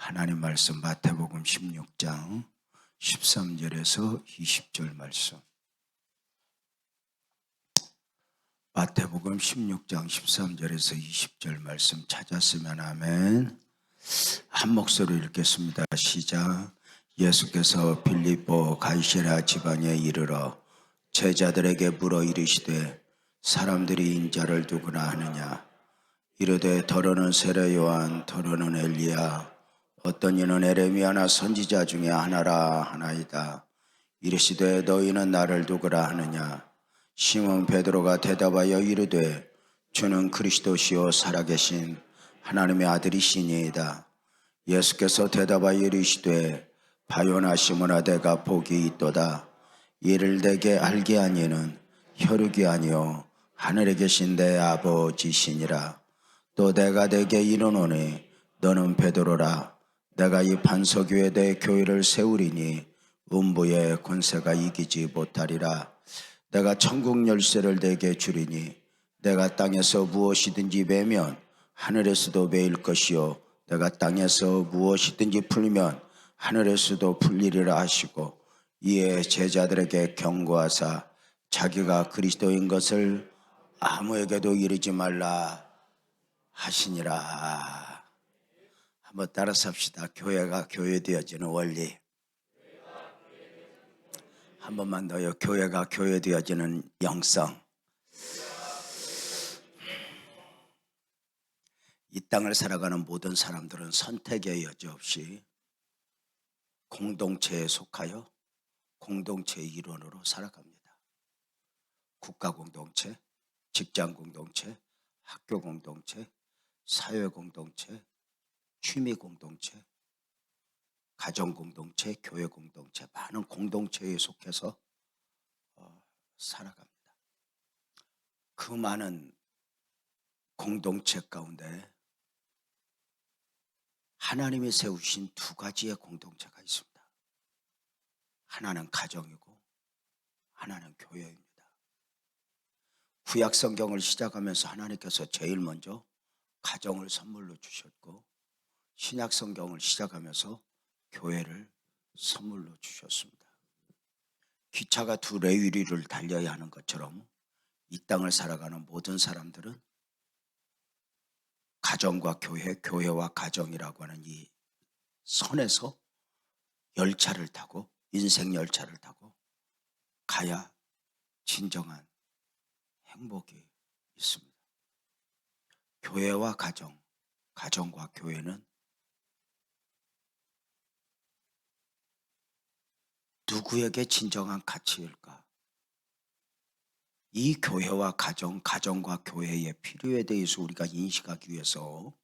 하나님 말씀 마태복음 16장 13절에서 20절 말씀. 마태복음 16장 13절에서 20절 말씀 찾았으면 아멘. 한 목소리로 읽겠습니다. 시작. 예수께서 빌립보 가이사랴 지방에 이르러 제자들에게 물어 이르시되 사람들이 인자를 누구나 하느냐. 이르되 더러는 세례 요한, 더러는 엘리야, 어떤 이는 에레미야나 선지자 중에 하나라 하나이다. 이르시되 너희는 나를 누구라 하느냐. 시몬 베드로가 대답하여 이르되 주는 그리스도시요 살아계신 하나님의 아들이시니이다. 예수께서 대답하여 이르시되 바요나 시몬아 내가 복이 있도다. 이를 내게 알게 한 이는 혈육이 아니요 하늘에 계신 내 아버지시니라. 또 내가 내게 이르노니 너는 베드로라. 내가 이 반석 위에 내 교회를 세우리니 음부의 권세가 이기지 못하리라. 내가 천국 열쇠를 내게 주리니 내가 땅에서 무엇이든지 매면 하늘에서도 매일 것이요 내가 땅에서 무엇이든지 풀면 하늘에서도 풀리리라 하시고, 이에 제자들에게 경고하사 자기가 그리스도인 것을 아무에게도 이르지 말라 하시니라. 한번 따라서 합시다. 교회가 교회되어지는 원리. 한 번만 더요. 교회가 교회되어지는 영성. 이 땅을 살아가는 모든 사람들은 선택의 여지 없이 공동체에 속하여 공동체의 일원으로 살아갑니다. 국가 공동체, 직장 공동체, 학교 공동체, 사회 공동체, 취미 공동체, 가정 공동체, 교회 공동체, 많은 공동체에 속해서 살아갑니다. 그 많은 공동체 가운데 하나님이 세우신 두 가지의 공동체가 있습니다. 하나는 가정이고 하나는 교회입니다. 구약 성경을 시작하면서 하나님께서 제일 먼저 가정을 선물로 주셨고, 신약 성경을 시작하면서 교회를 선물로 주셨습니다. 기차가 두 레위리를 달려야 하는 것처럼 이 땅을 살아가는 모든 사람들은 가정과 교회, 교회와 가정이라고 하는 이 선에서 열차를 타고, 인생 열차를 타고 가야 진정한 행복이 있습니다. 교회와 가정, 가정과 교회는 누구에게 진정한 가치일까? 이 교회와 가정, 가정과 교회의 필요에 대해서 우리가 인식하기 위해서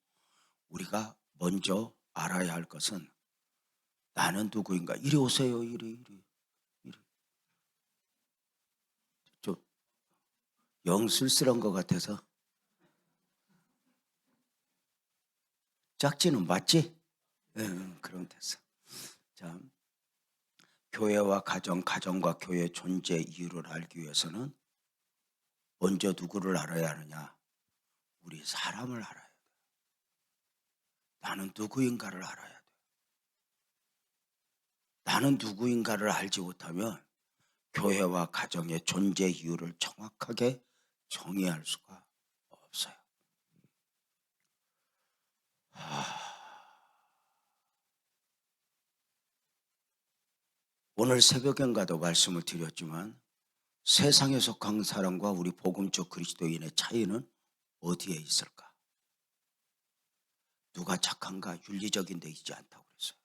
우리가 먼저 알아야 할 것은 나는 누구인가? 이리 오세요. 이리. 좀 영 쓸쓸한 것 같아서. 짝지는 맞지? 그럼 됐어. 자, 교회와 가정, 가정과 교회의 존재 이유를 알기 위해서는 먼저 누구를 알아야 하느냐? 우리 사람을 알아야 돼. 나는 누구인가를 알아야 돼. 나는 누구인가를 알지 못하면 교회와 가정의 존재 이유를 정확하게 정의할 수가 없어요. 오늘 새벽엔가도 말씀을 드렸지만 세상에 속한 사람과 우리 복음적 그리스도인의 차이는 어디에 있을까? 누가 착한가? 윤리적인 데 있지 않다고 그랬어요.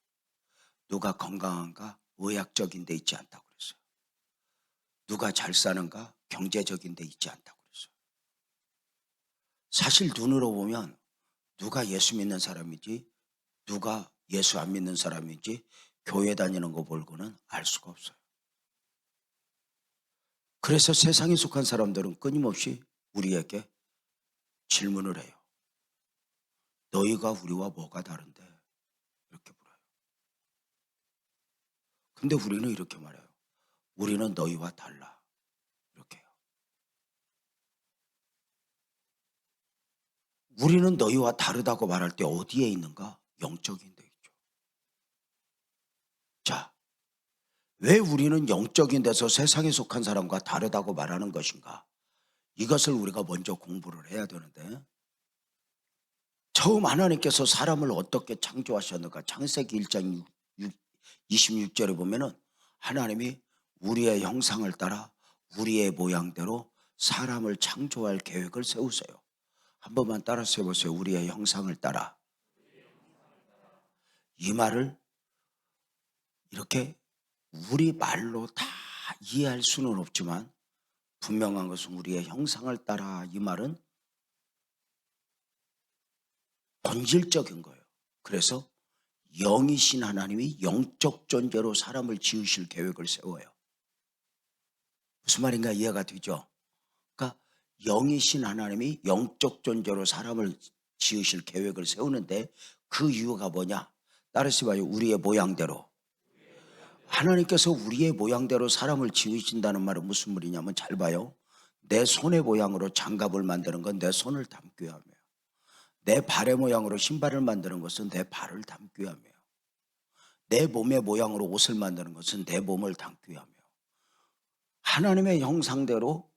누가 건강한가? 의학적인 데 있지 않다고 그랬어요. 누가 잘 사는가? 경제적인 데 있지 않다고 그랬어요. 사실 눈으로 보면 누가 예수 믿는 사람인지 누가 예수 안 믿는 사람인지 교회 다니는 거 보고는 알 수가 없어요. 그래서 세상에 속한 사람들은 끊임없이 우리에게 질문을 해요. 너희가 우리와 뭐가 다른데? 이렇게 물어요. 근데 우리는 이렇게 말해요. 우리는 너희와 달라. 이렇게 해요. 우리는 너희와 다르다고 말할 때 어디에 있는가? 영적인 데 있죠. 왜 우리는 영적인 데서 세상에 속한 사람과 다르다고 말하는 것인가? 이것을 우리가 먼저 공부를 해야 되는데, 처음 하나님께서 사람을 어떻게 창조하셨는가? 창세기 1장 26절에 보면은 하나님이 우리의 형상을 따라 우리의 모양대로 사람을 창조할 계획을 세우세요. 한 번만 따라서 해보세요. 우리의 형상을 따라. 이 말을 이렇게 우리 말로 다 이해할 수는 없지만 분명한 것은 우리의 형상을 따라, 이 말은 본질적인 거예요. 그래서 영이신 하나님이 영적 존재로 사람을 지으실 계획을 세워요. 무슨 말인가 이해가 되죠? 그러니까 영이신 하나님이 영적 존재로 사람을 지으실 계획을 세우는데 그 이유가 뭐냐? 따라서 봐요. 우리의 모양대로. 하나님께서 우리의 모양대로 사람을 지으신다는 말은 무슨 말이냐면, 잘 봐요. 내 손의 모양으로 장갑을 만드는 건 내 손을 담기 위함이에요. 내 발의 모양으로 신발을 만드는 것은 내 발을 담기 위함이에요. 내 몸의 모양으로 옷을 만드는 것은 내 몸을 담기 위함이에요. 하나님의 형상대로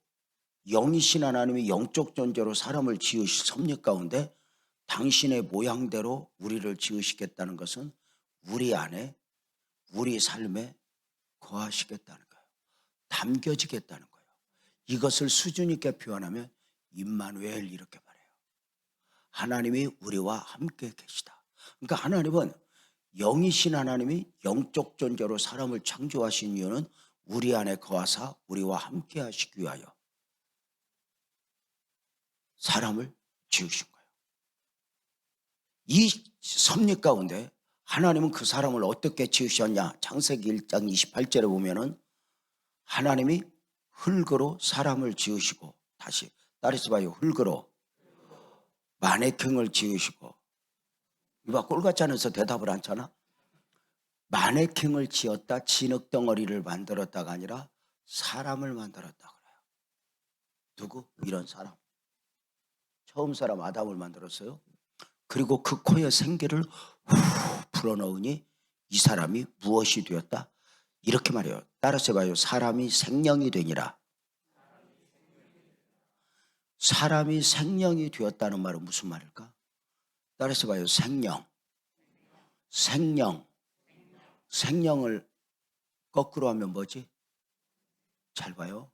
영이신 하나님이 영적 존재로 사람을 지으실 섭리 가운데 당신의 모양대로 우리를 지으시겠다는 것은 우리 안에, 우리 삶에 거하시겠다는 거예요. 담겨지겠다는 거예요. 이것을 수준 있게 표현하면 임마누엘 이렇게 말해요. 하나님이 우리와 함께 계시다. 그러니까 하나님은, 영이신 하나님이 영적 존재로 사람을 창조하신 이유는 우리 안에 거하사 우리와 함께 하시기 위하여 사람을 지으신 거예요. 이 섭리 가운데 하나님은 그 사람을 어떻게 지으셨냐? 창세기 1장 28절에 보면은 하나님이 흙으로 사람을 지으시고, 다시 따라서 봐요. 흙으로 마네킹을 지으시고. 이봐, 꼴같지 않아서 대답을 않잖아. 마네킹을 지었다, 진흙덩어리를 만들었다가 아니라 사람을 만들었다 그래요. 누구? 이런 사람. 처음 사람 아담을 만들었어요. 그리고 그 코에 생기를 후 불어넣으니 이 사람이 무엇이 되었다? 이렇게 말해요. 따라서 봐요. 사람이 생명이 되니라. 사람이 생명이 되었다는 말은 무슨 말일까? 따라서 봐요. 생명. 생명을 거꾸로 하면 뭐지? 잘 봐요.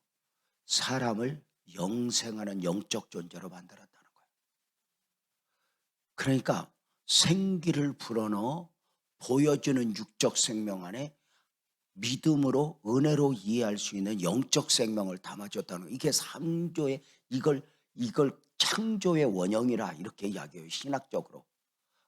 사람을 영생하는 영적 존재로 만들었다는 거예요. 그러니까 생기를 불어넣어 보여주는 육적 생명 안에 믿음으로, 은혜로 이해할 수 있는 영적 생명을 담아줬다는 거예요. 이게 창조의, 이걸 창조의 원형이라 이렇게 이야기해요. 신학적으로.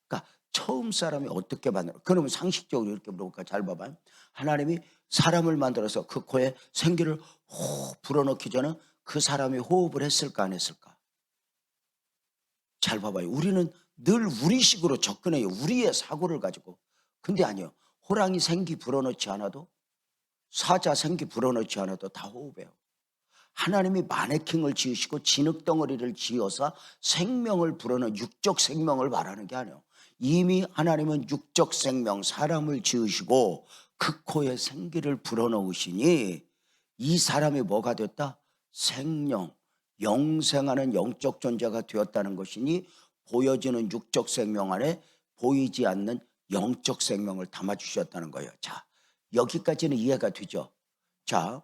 그러니까 처음 사람이 어떻게 만들어? 그러면 상식적으로 이렇게 물어볼까? 잘 봐봐요. 하나님이 사람을 만들어서 그 코에 생기를 호흡 불어넣기 전에 그 사람이 호흡을 했을까 안 했을까? 잘 봐봐요. 우리는 늘 우리식으로 접근해요. 우리의 사고를 가지고. 근데 아니요. 호랑이 생기 불어넣지 않아도, 사자 생기 불어넣지 않아도 다 호흡해요. 하나님이 마네킹을 지으시고 진흙덩어리를 지어서 생명을 불어넣은 육적 생명을 말하는 게 아니에요. 이미 하나님은 육적 생명, 사람을 지으시고 그 코에 생기를 불어넣으시니 이 사람이 뭐가 됐다? 생명, 영생하는 영적 존재가 되었다는 것이니 보여지는 육적 생명 안에 보이지 않는 영적 생명을 담아주셨다는 거예요. 자, 여기까지는 이해가 되죠? 자,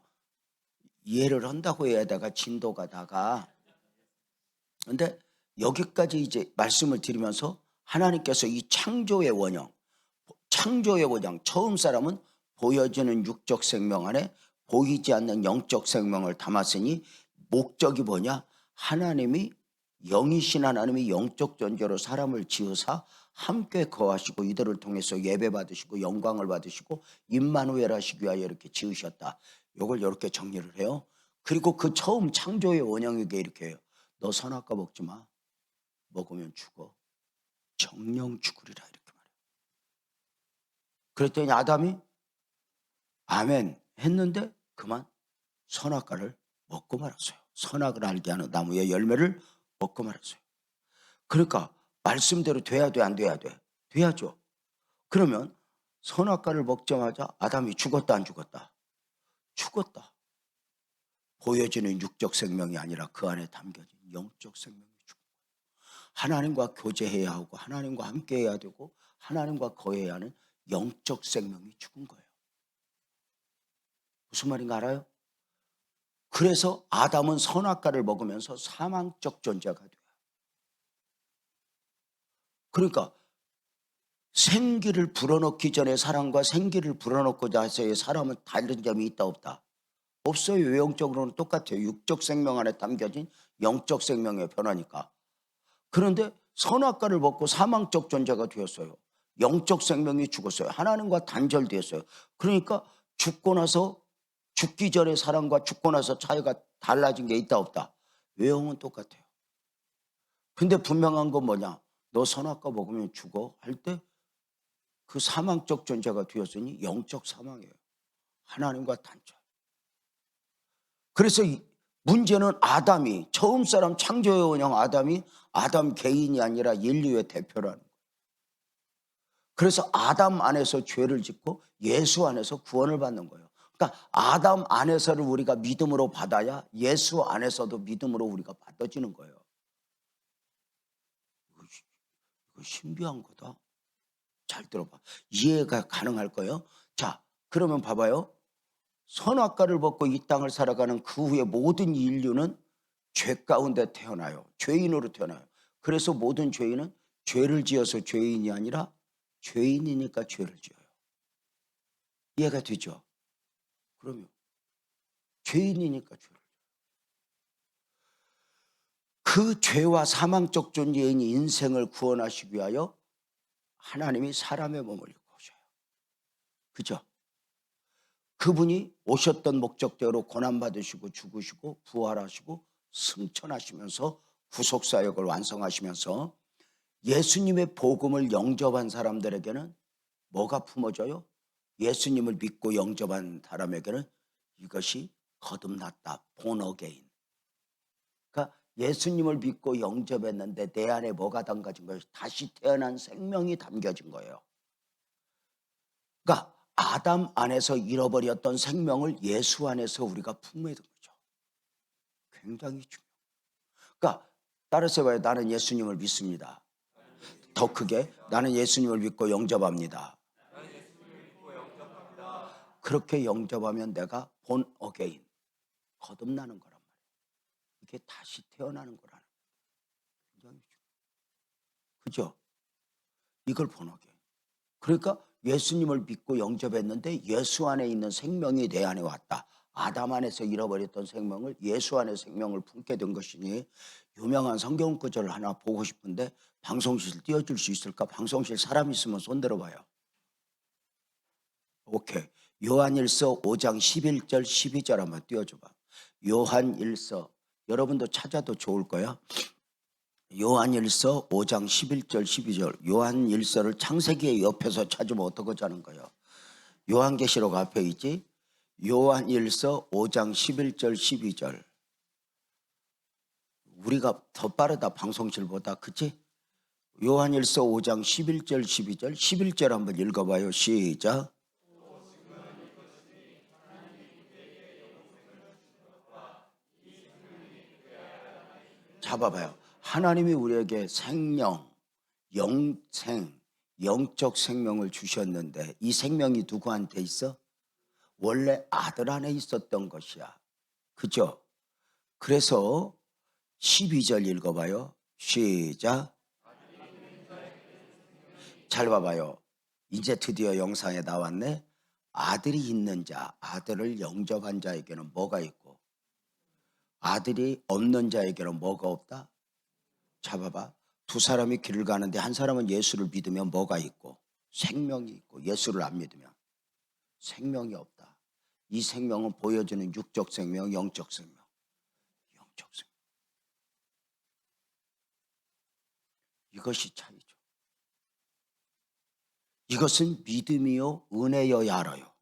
이해를 한다고 해야 다가 진도가 다가. 근데 여기까지 이제 말씀을 드리면서 하나님께서 이 창조의 원형, 처음 사람은 보여지는 육적 생명 안에 보이지 않는 영적 생명을 담았으니 목적이 뭐냐? 하나님이, 영이신 하나님이 영적 존재로 사람을 지으사 함께 거하시고 이들을 통해서 예배 받으시고 영광을 받으시고 임마누엘 하시기 위하여 이렇게 지으셨다. 이걸 이렇게 정리를 해요. 그리고 그 처음 창조의 원형에게 이렇게 해요. 너 선악과 먹지 마. 먹으면 죽어. 정령 죽으리라 이렇게 말해요. 그랬더니 아담이 아멘 했는데 그만 선악과를 먹고 말았어요. 선악을 알게 하는 나무의 열매를 먹고 말았어요. 그러니까 말씀대로 돼야 돼, 안 돼야 돼? 돼야죠. 그러면 선악과를 먹자마자 아담이 죽었다 안 죽었다? 죽었다. 보여지는 육적 생명이 아니라 그 안에 담겨진 영적 생명이 죽은 거예요. 하나님과 교제해야 하고 하나님과 함께해야 되고 하나님과 거해야 하는 영적 생명이 죽은 거예요. 무슨 말인가 알아요? 그래서 아담은 선악과를 먹으면서 사망적 존재가 돼요. 그러니까 생기를 불어넣기 전에 사람과 생기를 불어넣고자 해서의 사람은 다른 점이 있다 없다? 없어요. 외형적으로는 똑같아요. 육적 생명 안에 담겨진 영적 생명의 변화니까. 그런데 선악과를 먹고 사망적 존재가 되었어요. 영적 생명이 죽었어요. 하나님과 단절되었어요. 그러니까 죽고 나서 죽기 전에 사람과 죽고 나서 차이가 달라진 게 있다 없다? 외형은 똑같아요. 근데 분명한 건 뭐냐? 너 선악과 먹으면 죽어 할 때 그 사망적 존재가 되었으니 영적 사망이에요. 하나님과 단절. 그래서 문제는 아담이 처음 사람 창조의 원형 아담이 아담 개인이 아니라 인류의 대표라는 거예요. 그래서 아담 안에서 죄를 짓고 예수 안에서 구원을 받는 거예요. 그러니까 아담 안에서를 우리가 믿음으로 받아야 예수 안에서도 믿음으로 우리가 받아지는 거예요. 이거 신비한 거다. 잘 들어봐. 이해가 가능할 거예요. 자, 그러면 봐봐요. 선악과를 먹고 이 땅을 살아가는 그 후에 모든 인류는 죄 가운데 태어나요. 죄인으로 태어나요. 그래서 모든 죄인은 죄를 지어서 죄인이 아니라 죄인이니까 죄를 지어요. 이해가 되죠? 그러면 죄인이니까 죄를 지어요. 그 죄와 사망적 존재인 인생을 구원하시기 위하여 하나님이 사람의 몸을 입고 오셔요. 그죠? 그분이 오셨던 목적대로 고난받으시고 죽으시고 부활하시고 승천하시면서 구속사역을 완성하시면서 예수님의 복음을 영접한 사람들에게는 뭐가 품어져요? 예수님을 믿고 영접한 사람에게는 이것이 거듭났다. born again. 그러니까 예수님을 믿고 영접했는데 내 안에 뭐가 담겨진 거예요? 다시 태어난 생명이 담겨진 거예요. 그러니까 아담 안에서 잃어버렸던 생명을 예수 안에서 우리가 품게 된 거죠. 굉장히 중요해요. 그러니까 따라서 봐요. 나는 예수님을 믿습니다. 더 크게 나는 예수님을 믿고 영접합니다. 그렇게 영접하면 내가 born again, 거듭나는 거란 말이에요. 이게 다시 태어나는 거라는 거예요. 굉장히 중요해요. 그죠? 이걸 born again. 그러니까 예수님을 믿고 영접했는데 예수 안에 있는 생명이 내 안에 왔다. 아담 안에서 잃어버렸던 생명을 예수 안에 생명을 품게 된 것이니 유명한 성경 구절을 하나 보고 싶은데 방송실 띄워줄 수 있을까? 방송실 사람 있으면 손 들어봐요. 오케이. 요한일서 5장 11절 12절 한번 띄워줘봐. 요한일서 여러분도 찾아도 좋을 거야. 요한일서 5장 11절 12절. 요한일서를 창세기의 옆에서 찾으면 어떡하자는 거예요. 요한계시록 앞에 있지. 요한일서 5장 11절 12절. 우리가 더 빠르다 방송실보다. 그치? 요한일서 5장 11절 12절 11절 한번 읽어봐요. 시작. 잡아봐요. 하나님이 우리에게 생명, 영생, 영적 생명을 주셨는데 이 생명이 누구한테 있어? 원래 아들 안에 있었던 것이야. 그죠? 그래서 12절 읽어봐요. 시작. 잘 봐봐요. 이제 드디어 영상에 나왔네. 아들이 있는 자, 아들을 영접한 자에게는 뭐가 있고 아들이 없는 자에게는 뭐가 없다? 잡아봐. 두 사람이 길을 가는데 한 사람은 예수를 믿으면 뭐가 있고 생명이 있고 예수를 안 믿으면 생명이 없다. 이 생명은 보여주는 육적 생명, 영적 생명. 영적 생명. 이것이 차이죠. 이것은 믿음이요 은혜여야 알아요.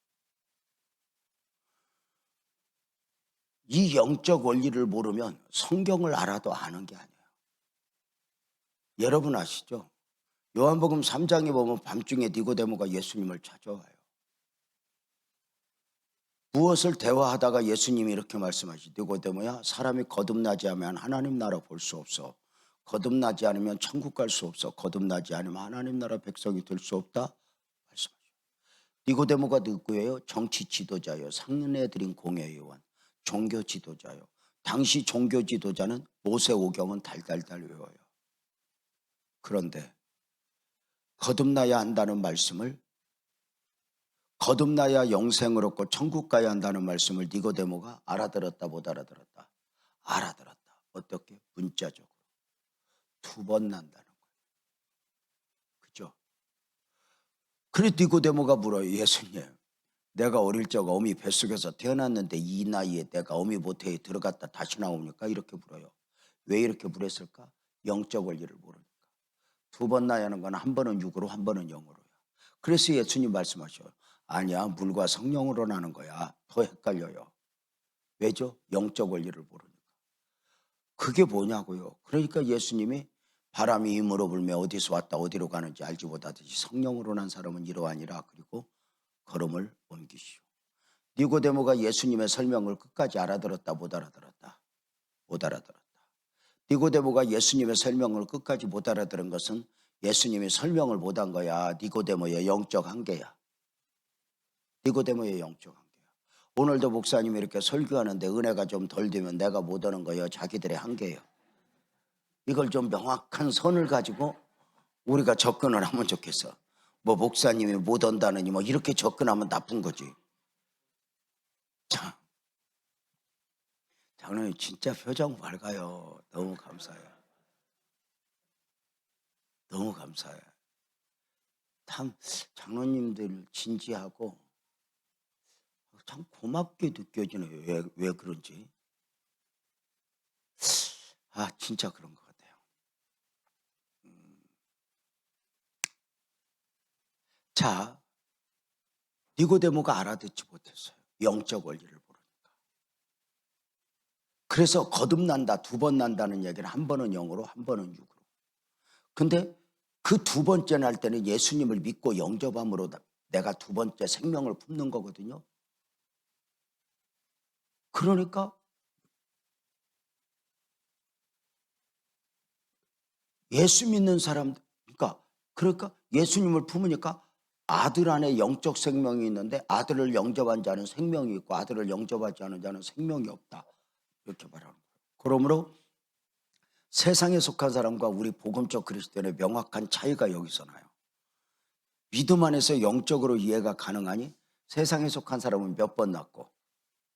이 영적 원리를 모르면 성경을 알아도 아는 게 아니에요. 여러분 아시죠? 요한복음 3장에 보면 밤중에 니고데모가 예수님을 찾아와요. 무엇을 대화하다가 예수님이 이렇게 말씀하시죠. 니고데모야, 사람이 거듭나지 않으면 하나님 나라 볼 수 없어. 거듭나지 않으면 천국 갈 수 없어. 거듭나지 않으면 하나님 나라 백성이 될 수 없다 말씀하죠. 니고데모가 누구예요? 정치 지도자예요. 상례드린 공회의원, 종교 지도자예요. 당시 종교 지도자는 모세오경은 달달달 외워요. 그런데 거듭나야 한다는 말씀을, 거듭나야 영생을 얻고 천국 가야 한다는 말씀을 니고데모가 알아들었다 못 알아들었다? 알아들었다. 어떻게? 문자적으로. 2번 난다는 거예요. 그죠? 그래 니고데모가 물어요. 예수님, 내가 어릴 적 어미 뱃속에서 태어났는데 이 나이에 내가 어미 모태에 들어갔다 다시 나옵니까? 이렇게 물어요. 왜 이렇게 물었을까? 영적 원리를 모르니까. 2번 나야는 건 한 번은 육으로 한 번은 영으로요. 그래서 예수님 말씀하셔요. 아니야, 물과 성령으로 나는 거야. 더 헷갈려요. 왜죠? 영적 원리를 모르니까. 그게 뭐냐고요. 그러니까 예수님이 바람이 힘으로 불며 어디서 왔다 어디로 가는지 알지 못하듯이 성령으로 난 사람은 이러하니라. 그리고 걸음을 옮기시오. 니고데모가 예수님의 설명을 끝까지 알아들었다 못 알아들었다? 못 알아들었다. 니고데모가 예수님의 설명을 끝까지 못 알아들은 것은 예수님이 설명을 못한 거야. 니고데모의 영적 한계야. 니고데모의 영적 한계야. 오늘도 목사님이 이렇게 설교하는데 은혜가 좀 덜 되면 내가 못 오는 거예요. 자기들의 한계예요. 이걸 좀 명확한 선을 가지고 우리가 접근을 하면 좋겠어. 뭐 목사님이 못 온다느니 뭐 이렇게 접근하면 나쁜 거지. 참, 장로님 진짜 표정 밝아요. 너무 감사해요. 너무 감사해요. 참 장로님들 진지하고 참 고맙게 느껴지네요. 왜 그런지. 아, 진짜 그런 것 같아요. 자, 니고데모가 알아듣지 못했어요. 영적 원리를 모르니까. 그래서 거듭난다, 2번 난다는 얘기는 한 번은 영으로, 한 번은 육으로. 근데 그 2번째 날 때는 예수님을 믿고 영접함으로 내가 2번째 생명을 품는 거거든요. 그러니까 예수 믿는 사람, 그러니까 예수님을 품으니까 아들 안에 영적 생명이 있는데 아들을 영접한 자는 생명이 있고 아들을 영접하지 않은 자는 생명이 없다. 이렇게 말하는 거예요. 그러므로 세상에 속한 사람과 우리 복음적 그리스도인의 명확한 차이가 여기서 나요. 믿음 안에서 영적으로 이해가 가능하니 세상에 속한 사람은 몇 번 낳고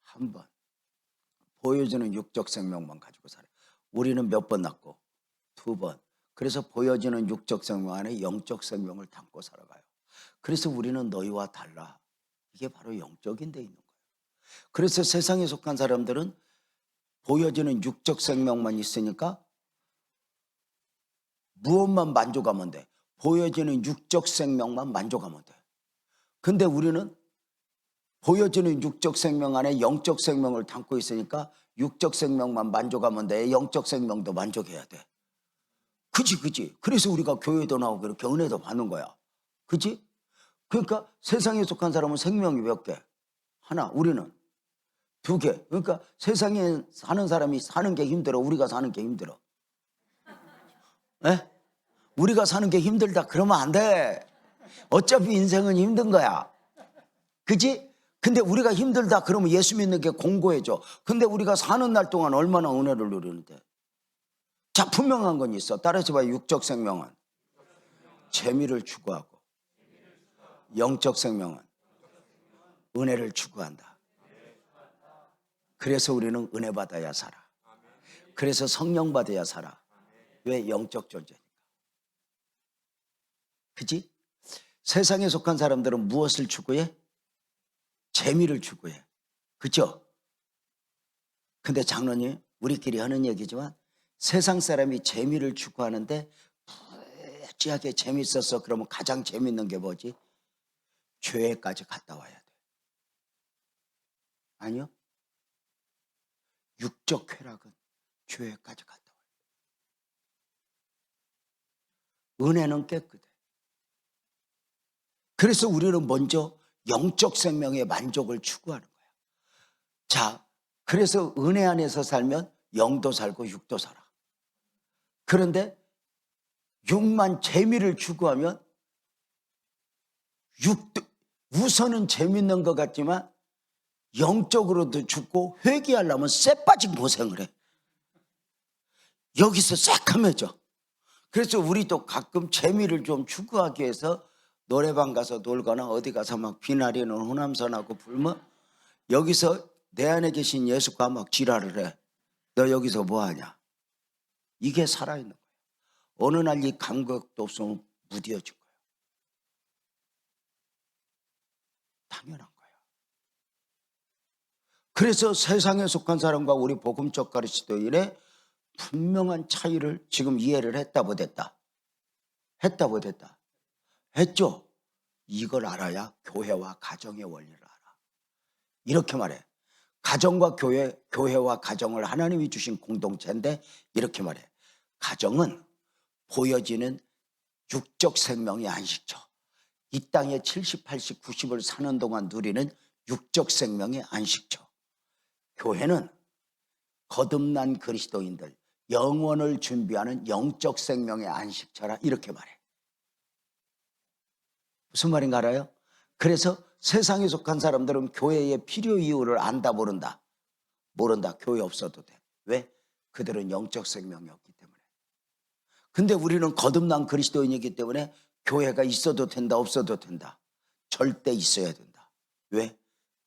한 번. 보여지는 육적 생명만 가지고 살아요. 우리는 몇 번 낳고 2번. 그래서 보여지는 육적 생명 안에 영적 생명을 담고 살아가요. 그래서 우리는 너희와 달라. 이게 바로 영적인 데 있는 거예요. 그래서 세상에 속한 사람들은 보여지는 육적 생명만 있으니까 무엇만 만족하면 돼? 보여지는 육적 생명만 만족하면 돼. 근데 우리는 보여지는 육적 생명 안에 영적 생명을 담고 있으니까 육적 생명만 만족하면 돼. 영적 생명도 만족해야 돼. 그지. 그래서 우리가 교회도 나오고 이렇게 은혜도 받는 거야. 그지? 그러니까 세상에 속한 사람은 생명이 몇 개? 하나. 우리는 2개. 그러니까 세상에 사는 사람이 사는 게 힘들어. 우리가 사는 게 힘들어. 에? 우리가 사는 게 힘들다 그러면 안 돼. 어차피 인생은 힘든 거야. 그지? 근데 우리가 힘들다 그러면 예수 믿는 게 공고해져. 근데 우리가 사는 날 동안 얼마나 은혜를 누리는데. 자, 분명한 건 있어. 따라서 봐요. 육적 생명은 재미를 추구하고 영적 생명은 은혜를 추구한다. 그래서 우리는 은혜 받아야 살아. 그래서 성령 받아야 살아. 왜? 영적 존재니까. 그지? 세상에 속한 사람들은 무엇을 추구해? 재미를 추구해. 그죠? 근데 장로님, 우리끼리 하는 얘기지만 세상 사람이 재미를 추구하는데 부지하게 재밌었어. 그러면 가장 재밌는 게 뭐지? 교회까지 갔다 와야 돼. 아니요. 육적 쾌락은 교회까지 갔다 와야 돼. 은혜는 깨끗해. 그래서 우리는 먼저 영적 생명의 만족을 추구하는 거야. 자, 그래서 은혜 안에서 살면 영도 살고 육도 살아. 그런데 육만 재미를 추구하면 육도, 우선은 재밌는 것 같지만 영적으로도 죽고 회개하려면 쎄 빠진 고생을 해. 여기서 새카매져. 그래서 우리도 가끔 재미를 좀 추구하기 위해서 노래방 가서 놀거나 어디 가서 막 비나리는 호남선하고 불면 여기서 내 안에 계신 예수가 막 지랄을 해. 너 여기서 뭐 하냐? 이게 살아있는 거예요. 어느 날 이 감각도 없으면 무뎌진 거예요. 당연한 거예요. 그래서 세상에 속한 사람과 우리 복음적 그리스도인의 분명한 차이를 지금 이해를 했다 못했다? 했다 못했다? 했죠? 이걸 알아야 교회와 가정의 원리를 알아. 이렇게 말해. 가정과 교회, 교회와 가정을 하나님이 주신 공동체인데 이렇게 말해. 가정은 보여지는 육적 생명의 안식처. 이 땅에 70, 80, 90을 사는 동안 누리는 육적 생명의 안식처. 교회는 거듭난 그리스도인들, 영원을 준비하는 영적 생명의 안식처라 이렇게 말해. 무슨 말인가 알아요? 그래서 세상에 속한 사람들은 교회의 필요 이유를 안다 모른다? 모른다. 교회 없어도 돼. 왜? 그들은 영적 생명이 없기 때문에. 근데 우리는 거듭난 그리스도인이기 때문에 교회가 있어도 된다 없어도 된다? 절대 있어야 된다. 왜?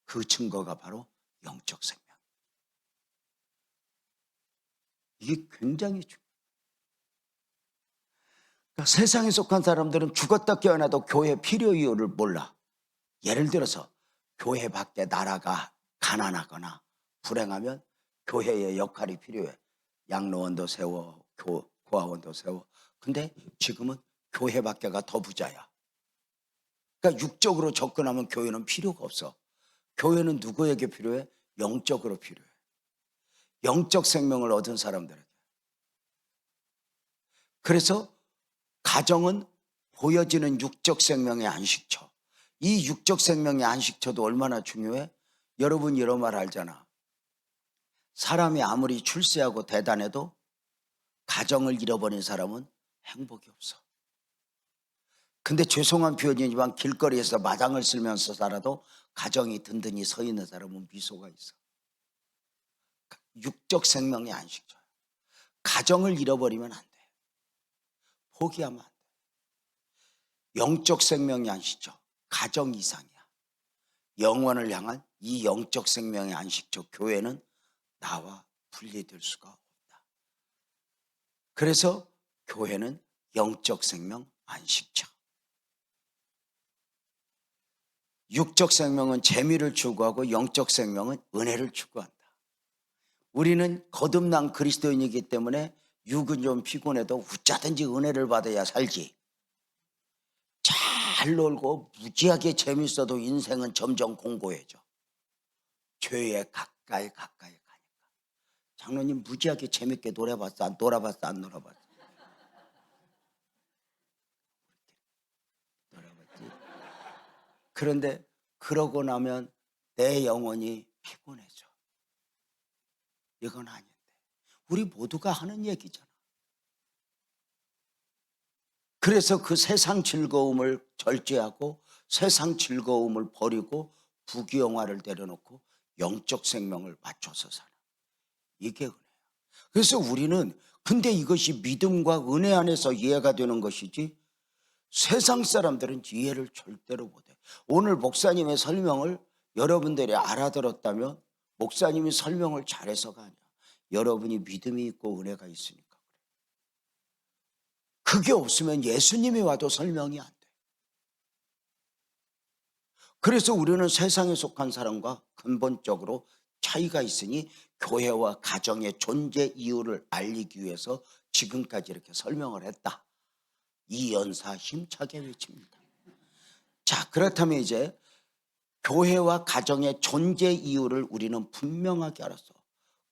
그 증거가 바로 영적 생명. 이게 굉장히 중요해요. 그러니까 세상에 속한 사람들은 죽었다 깨어나도 교회 필요 이유를 몰라. 예를 들어서 교회 밖에 나라가 가난하거나 불행하면 교회의 역할이 필요해. 양로원도 세워, 고아원도 세워. 근데 지금은 교회 밖에가 더 부자야. 그러니까 육적으로 접근하면 교회는 필요가 없어. 교회는 누구에게 필요해? 영적으로 필요해. 영적 생명을 얻은 사람들에게. 그래서 가정은 보여지는 육적 생명의 안식처. 이 육적 생명의 안식처도 얼마나 중요해? 여러분 이런 말 알잖아. 사람이 아무리 출세하고 대단해도 가정을 잃어버린 사람은 행복이 없어. 근데 죄송한 표현이지만 길거리에서 마당을 쓸면서 살아도 가정이 든든히 서 있는 사람은 미소가 있어. 육적 생명의 안식처야. 가정을 잃어버리면 안 돼. 포기하면 안 돼. 영적 생명의 안식처. 가정 이상이야. 영원을 향한 이 영적 생명의 안식처 교회는 나와 분리될 수가 없다. 그래서 교회는 영적 생명 안식처. 육적 생명은 재미를 추구하고 영적 생명은 은혜를 추구한다. 우리는 거듭난 그리스도인이기 때문에 육은 좀 피곤해도 어쩌든지 은혜를 받아야 살지. 잘 놀고 무지하게 재밌어도 인생은 점점 공고해져. 죄에 가까이 가니까. 장로님 무지하게 재밌게 놀아봤어? 안 놀아봤어? 안 놀아봤어? 놀아봤지. 그런데 그러고 나면 내 영혼이 피곤해져. 이건 아닌데. 우리 모두가 하는 얘기잖아. 그래서 그 세상 즐거움을 절제하고 세상 즐거움을 버리고 부귀영화를 내려놓고 영적 생명을 맞춰서 살아. 이게 은혜야. 그래서 우리는 근데 이것이 믿음과 은혜 안에서 이해가 되는 것이지 세상 사람들은 이해를 절대로 못해. 오늘 목사님의 설명을 여러분들이 알아들었다면 목사님이 설명을 잘해서가 아니야. 여러분이 믿음이 있고 은혜가 있으니까. 그게 없으면 예수님이 와도 설명이 안 돼. 그래서 우리는 세상에 속한 사람과 근본적으로 차이가 있으니 교회와 가정의 존재 이유를 알리기 위해서 지금까지 이렇게 설명을 했다. 이 연사 힘차게 외칩니다. 자, 그렇다면 이제 교회와 가정의 존재 이유를 우리는 분명하게 알았어.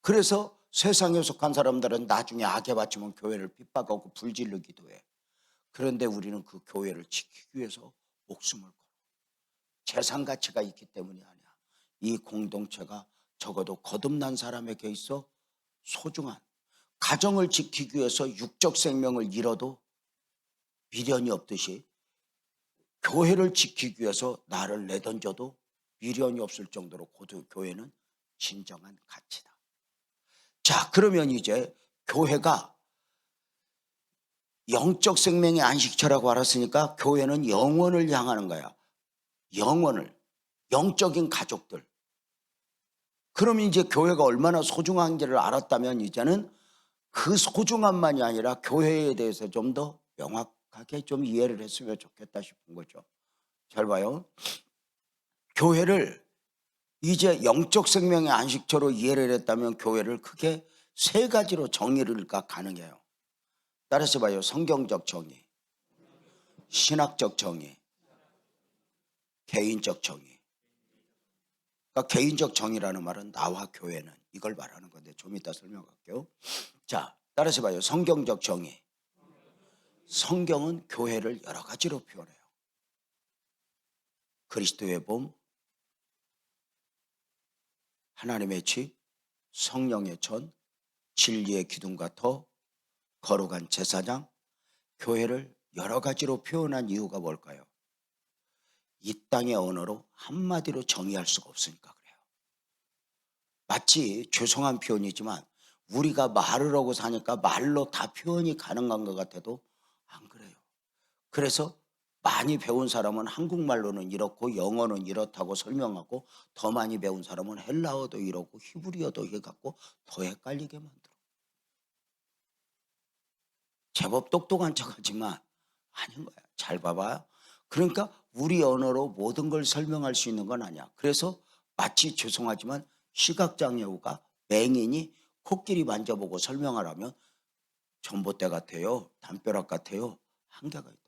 그래서 세상에 속한 사람들은 나중에 악에 바치면 교회를 핍박하고 불지르기도 해. 그런데 우리는 그 교회를 지키기 위해서 목숨을 걸어. 재산 가치가 있기 때문이 아니야. 이 공동체가 적어도 거듭난 사람에게 있어 소중한, 가정을 지키기 위해서 육적 생명을 잃어도 미련이 없듯이 교회를 지키기 위해서 나를 내던져도 미련이 없을 정도로 교회는 진정한 가치다. 자, 그러면 이제 교회가 영적 생명의 안식처라고 알았으니까 교회는 영혼을 향하는 거야. 영혼을, 영적인 가족들. 그러면 이제 교회가 얼마나 소중한지를 알았다면 이제는 그 소중함만이 아니라 교회에 대해서 좀 더 명확하게 좀 이해를 했으면 좋겠다 싶은 거죠. 잘 봐요. 교회를 이제 영적 생명의 안식처로 이해를 했다면 교회를 크게 세 가지로 정의가 가능해요. 따라서 봐요. 성경적 정의, 신학적 정의, 개인적 정의. 그러니까 개인적 정의라는 말은 나와 교회는 이걸 말하는 건데 좀 이따 설명할게요. 자, 따라서 봐요. 성경적 정의. 성경은 교회를 여러 가지로 표현해요. 그리스도의 몸, 하나님의 집, 성령의 전, 진리의 기둥과 터, 거룩한 제사장, 교회를 여러 가지로 표현한 이유가 뭘까요? 이 땅의 언어로 한마디로 정의할 수가 없으니까 그래요. 마치 죄송한 표현이지만 우리가 말을 하고 사니까 말로 다 표현이 가능한 것 같아도 안 그래요. 그래서 많이 배운 사람은 한국말로는 이렇고 영어는 이렇다고 설명하고 더 많이 배운 사람은 헬라어도 이렇고 히브리어도 해갖고 더 헷갈리게 만들어. 제법 똑똑한 척하지만 아닌 거야. 잘 봐봐요. 그러니까 우리 언어로 모든 걸 설명할 수 있는 건 아니야. 그래서 마치 죄송하지만 시각장애우가 맹인이 코끼리 만져보고 설명하라면 전봇대 같아요, 담벼락 같아요, 한계가 있다.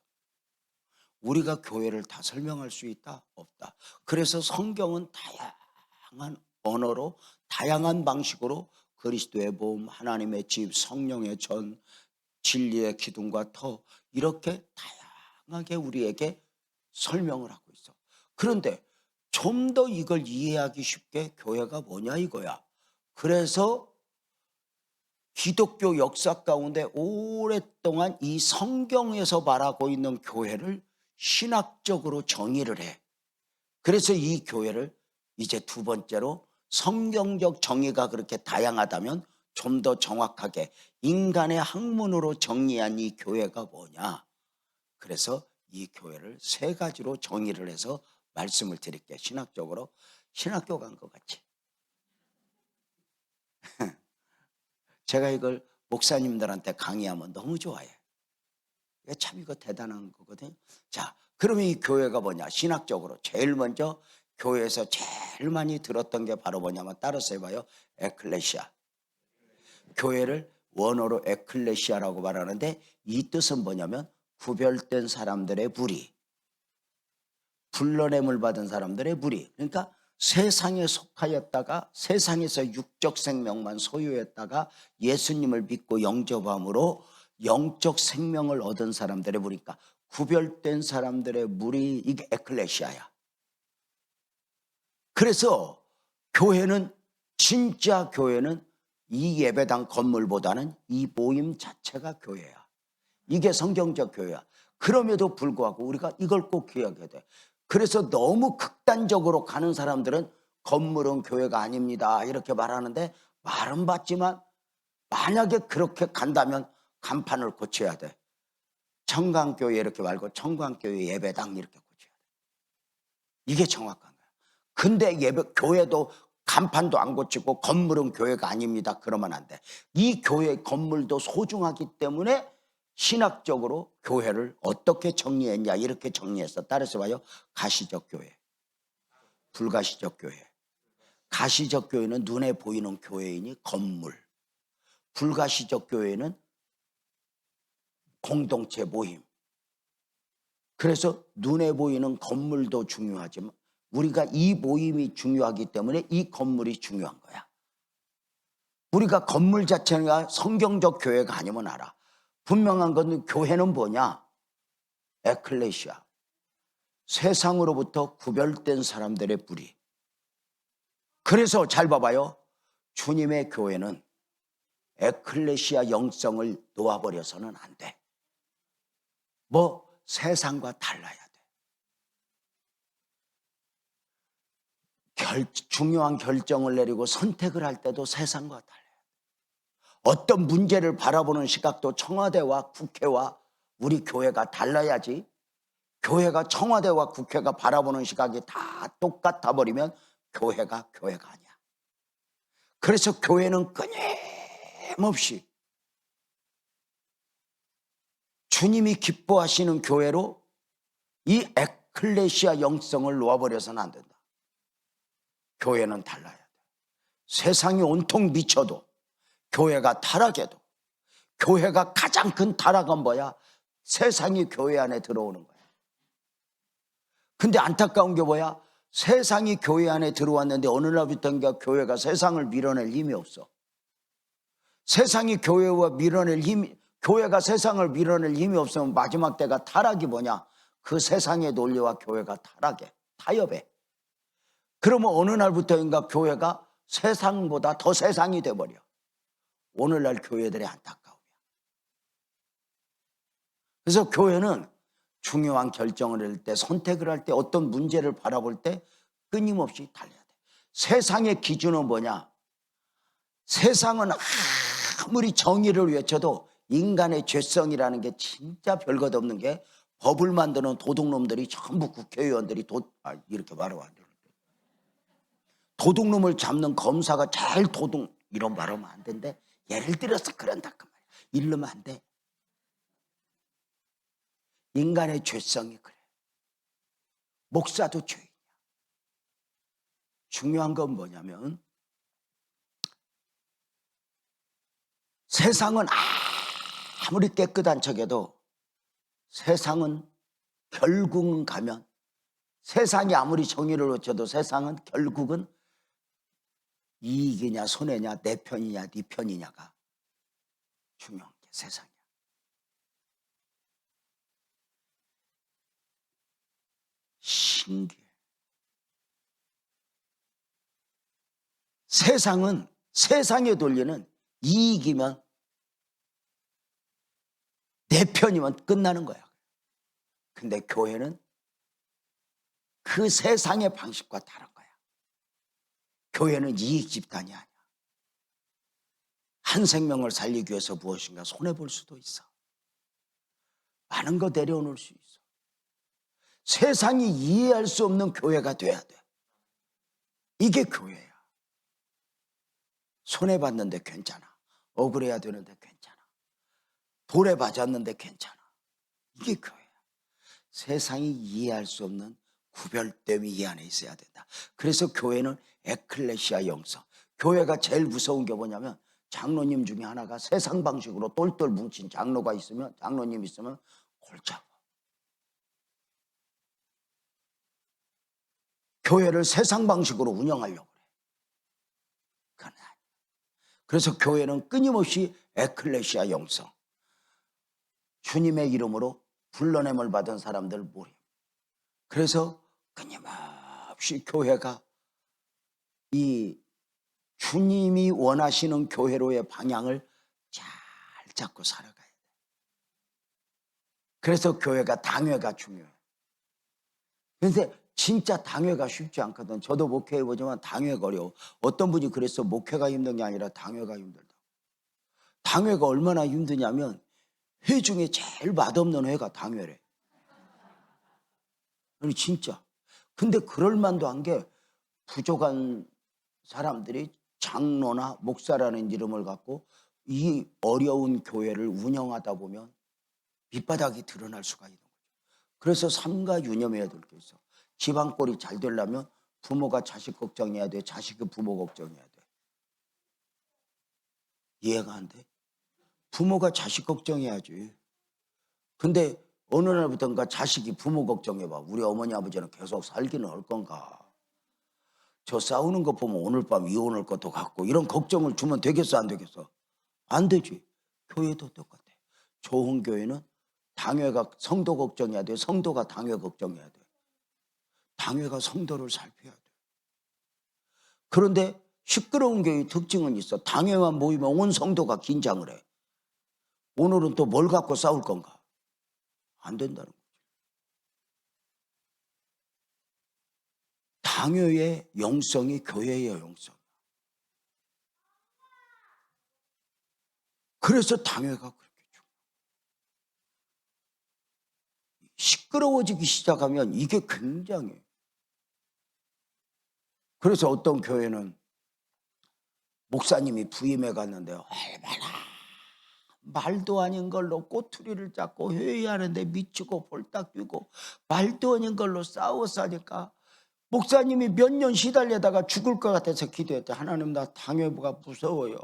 우리가 교회를 다 설명할 수 있다? 없다. 그래서 성경은 다양한 언어로 다양한 방식으로 그리스도의 몸, 하나님의 집, 성령의 전, 진리의 기둥과 터 이렇게 다양하게 우리에게 설명을 하고 있어. 그런데 좀 더 이걸 이해하기 쉽게 교회가 뭐냐 이거야. 그래서 기독교 역사 가운데 오랫동안 이 성경에서 말하고 있는 교회를 신학적으로 정의를 해. 그래서 이 교회를 이제 두 번째로 성경적 정의가 그렇게 다양하다면 좀 더 정확하게 인간의 학문으로 정리한 이 교회가 뭐냐. 그래서 이 교회를 세 가지로 정의를 해서 말씀을 드릴게요. 신학적으로. 신학교 간 것 같이. 제가 이걸 목사님들한테 강의하면 너무 좋아해. 참 이거 대단한 거거든요. 자, 그러면 이 교회가 뭐냐? 신학적으로 제일 먼저 교회에서 제일 많이 들었던 게 바로 뭐냐면 따라서 해봐요. 에클레시아. 교회를 원어로 에클레시아라고 말하는데 이 뜻은 뭐냐면 구별된 사람들의 무리, 불러냄을 받은 사람들의 무리. 그러니까 세상에 속하였다가 세상에서 육적 생명만 소유했다가 예수님을 믿고 영접함으로 영적 생명을 얻은 사람들의 무리니까 구별된 사람들의 무리, 이게 에클레시아야. 그래서 교회는 진짜 교회는 이 예배당 건물보다는 이 모임 자체가 교회야. 이게 성경적 교회야. 그럼에도 불구하고 우리가 이걸 꼭 기억해야 돼. 그래서 너무 극단적으로 가는 사람들은 건물은 교회가 아닙니다 이렇게 말하는데 말은 맞지만 만약에 그렇게 간다면 간판을 고쳐야 돼. 청강교회 이렇게 말고 청강교회 예배당 이렇게 고쳐야 돼. 이게 정확한 거야. 근데 교회도 간판도 안 고치고 건물은 교회가 아닙니다 그러면 안 돼. 이 교회 건물도 소중하기 때문에 신학적으로 교회를 어떻게 정리했냐 이렇게 정리했어. 따라서 봐요. 가시적 교회, 불가시적 교회. 가시적 교회는 눈에 보이는 교회이니 건물, 불가시적 교회는 공동체 모임. 그래서 눈에 보이는 건물도 중요하지만 우리가 이 모임이 중요하기 때문에 이 건물이 중요한 거야. 우리가 건물 자체가 성경적 교회가 아니면 알아. 분명한 건 교회는 뭐냐? 에클레시아. 세상으로부터 구별된 사람들의 무리. 그래서 잘 봐봐요. 주님의 교회는 에클레시아 영성을 놓아버려서는 안 돼. 세상과 달라야 돼. 중요한 결정을 내리고 선택을 할 때도 세상과 달라야 돼. 어떤 문제를 바라보는 시각도 청와대와 국회와 우리 교회가 달라야지. 교회가 청와대와 국회가 바라보는 시각이 다 똑같아 버리면 교회가 아니야. 그래서 교회는 끊임없이 주님이 기뻐하시는 교회로 이 에클레시아 영성을 놓아버려서는 안 된다. 교회는 달라야 돼. 세상이 온통 미쳐도, 교회가 타락해도, 교회가 가장 큰 타락은 뭐야? 세상이 교회 안에 들어오는 거야. 근데 안타까운 게 뭐야? 세상이 교회 안에 들어왔는데 어느 날부터인가 교회가 세상을 밀어낼 힘이 없어. 세상이 교회가 세상을 밀어낼 힘이 없으면 마지막 때가 타락이 뭐냐? 그 세상의 논리와 교회가 타락해, 타협해. 그러면 어느 날부터인가 교회가 세상보다 더 세상이 돼버려. 오늘날 교회들의 안타까움이야. 그래서 교회는 중요한 결정을 할 때, 선택을 할 때, 어떤 문제를 바라볼 때 끊임없이 달려야 돼. 세상의 기준은 뭐냐? 세상은 아무리 정의를 외쳐도 인간의 죄성이라는 게 진짜 별것 없는 게, 법을 만드는 도둑놈들이 전부 국회의원들이 이렇게 말하면 안 되는데, 도둑놈을 잡는 검사가 제일 도둑, 이런 말하면 안 된대. 예를 들어서 그런다 그 말이야. 이러면 안 돼. 인간의 죄성이 그래. 목사도 죄인이야. 중요한 건 뭐냐면, 세상은 아무리 깨끗한 척해도 세상은 결국은 가면, 세상이 아무리 정의를 외쳐도 세상은 결국은 이익이냐 손해냐, 내 편이냐 네 편이냐가 중요한 게 세상이야. 신기해. 세상은, 세상의 논리는 이익이면, 내 편이면 끝나는 거야. 근데 교회는 그 세상의 방식과 다른 거야. 교회는 이익 집단이 아니야. 한 생명을 살리기 위해서 무엇인가 손해볼 수도 있어. 많은 거 내려놓을 수 있어. 세상이 이해할 수 없는 교회가 돼야 돼. 이게 교회야. 손해봤는데 괜찮아. 억울해야 되는데 괜찮아. 돌에 맞았는데 괜찮아. 이게 교회야. 세상이 이해할 수 없는 구별됨이 이 안에 있어야 된다. 그래서 교회는 에클레시아 영성. 교회가 제일 무서운 게 뭐냐면, 장로님 중에 하나가 세상 방식으로 똘똘 뭉친 장로가 있으면, 장로님 있으면 골치 아파. 교회를 세상 방식으로 운영하려고 그래. 그건 아니야. 그래서 교회는 끊임없이 에클레시아 영성, 주님의 이름으로 불러냄을 받은 사람들 모임. 그래서 끊임없이 교회가 이 주님이 원하시는 교회로의 방향을 잘 잡고 살아가야 돼. 그래서 교회가 당회가 중요해. 그런데 진짜 당회가 쉽지 않거든. 저도 목회해보지만 당회가 어려워. 어떤 분이 그랬어. 목회가 힘든 게 아니라 당회가 힘들다. 당회가 얼마나 힘드냐면, 회 중에 제일 맛없는 회가 당회래. 아니 진짜. 근데 그럴 만도 한 게, 부족한 사람들이 장로나 목사라는 이름을 갖고 이 어려운 교회를 운영하다 보면 밑바닥이 드러날 수가 있는 거죠. 그래서 삼가 유념해야 될 게 있어. 집안 꼴이 잘 되려면 부모가 자식 걱정해야 돼. 자식이 부모 걱정해야 돼. 이해가 안 돼? 부모가 자식 걱정해야지. 근데 어느 날부터인가 자식이 부모 걱정해봐. 우리 어머니 아버지는 계속 살기는 할 건가? 저 싸우는 거 보면 오늘 밤 이혼할 것도 같고, 이런 걱정을 주면 되겠어 안 되겠어? 안 되지. 교회도 똑같아. 좋은 교회는 당회가 성도 걱정해야 돼. 성도가 당회 걱정해야 돼. 당회가 성도를 살펴야 돼. 그런데 시끄러운 교회의 특징은 있어. 당회만 모이면 온 성도가 긴장을 해. 오늘은 또 뭘 갖고 싸울 건가? 안 된다는 거죠. 당회의 영성이 교회의 영성. 그래서 당회가 그렇게 중요해요. 시끄러워지기 시작하면 이게 굉장히. 그래서 어떤 교회는 목사님이 부임해 갔는데 얼마나 말도 아닌 걸로 꼬투리를 잡고 회의하는데 미치고 볼딱 뛰고 말도 아닌 걸로 싸워서 하니까 목사님이 몇 년 시달려다가 죽을 것 같아서 기도했대. 하나님, 나 당회부가 무서워요.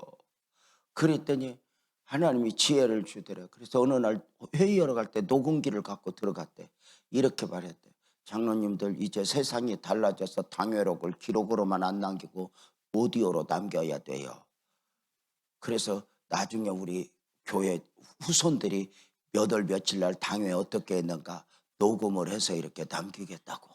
그랬더니 하나님이 지혜를 주더래. 그래서 어느 날 회의하러 갈 때 녹음기를 갖고 들어갔대. 이렇게 말했대. 장로님들, 이제 세상이 달라져서 당회록을 기록으로만 안 남기고 오디오로 남겨야 돼요. 그래서 나중에 우리 교회 후손들이 몇 월 며칠 날 당회 어떻게 했는가 녹음을 해서 이렇게 남기겠다고.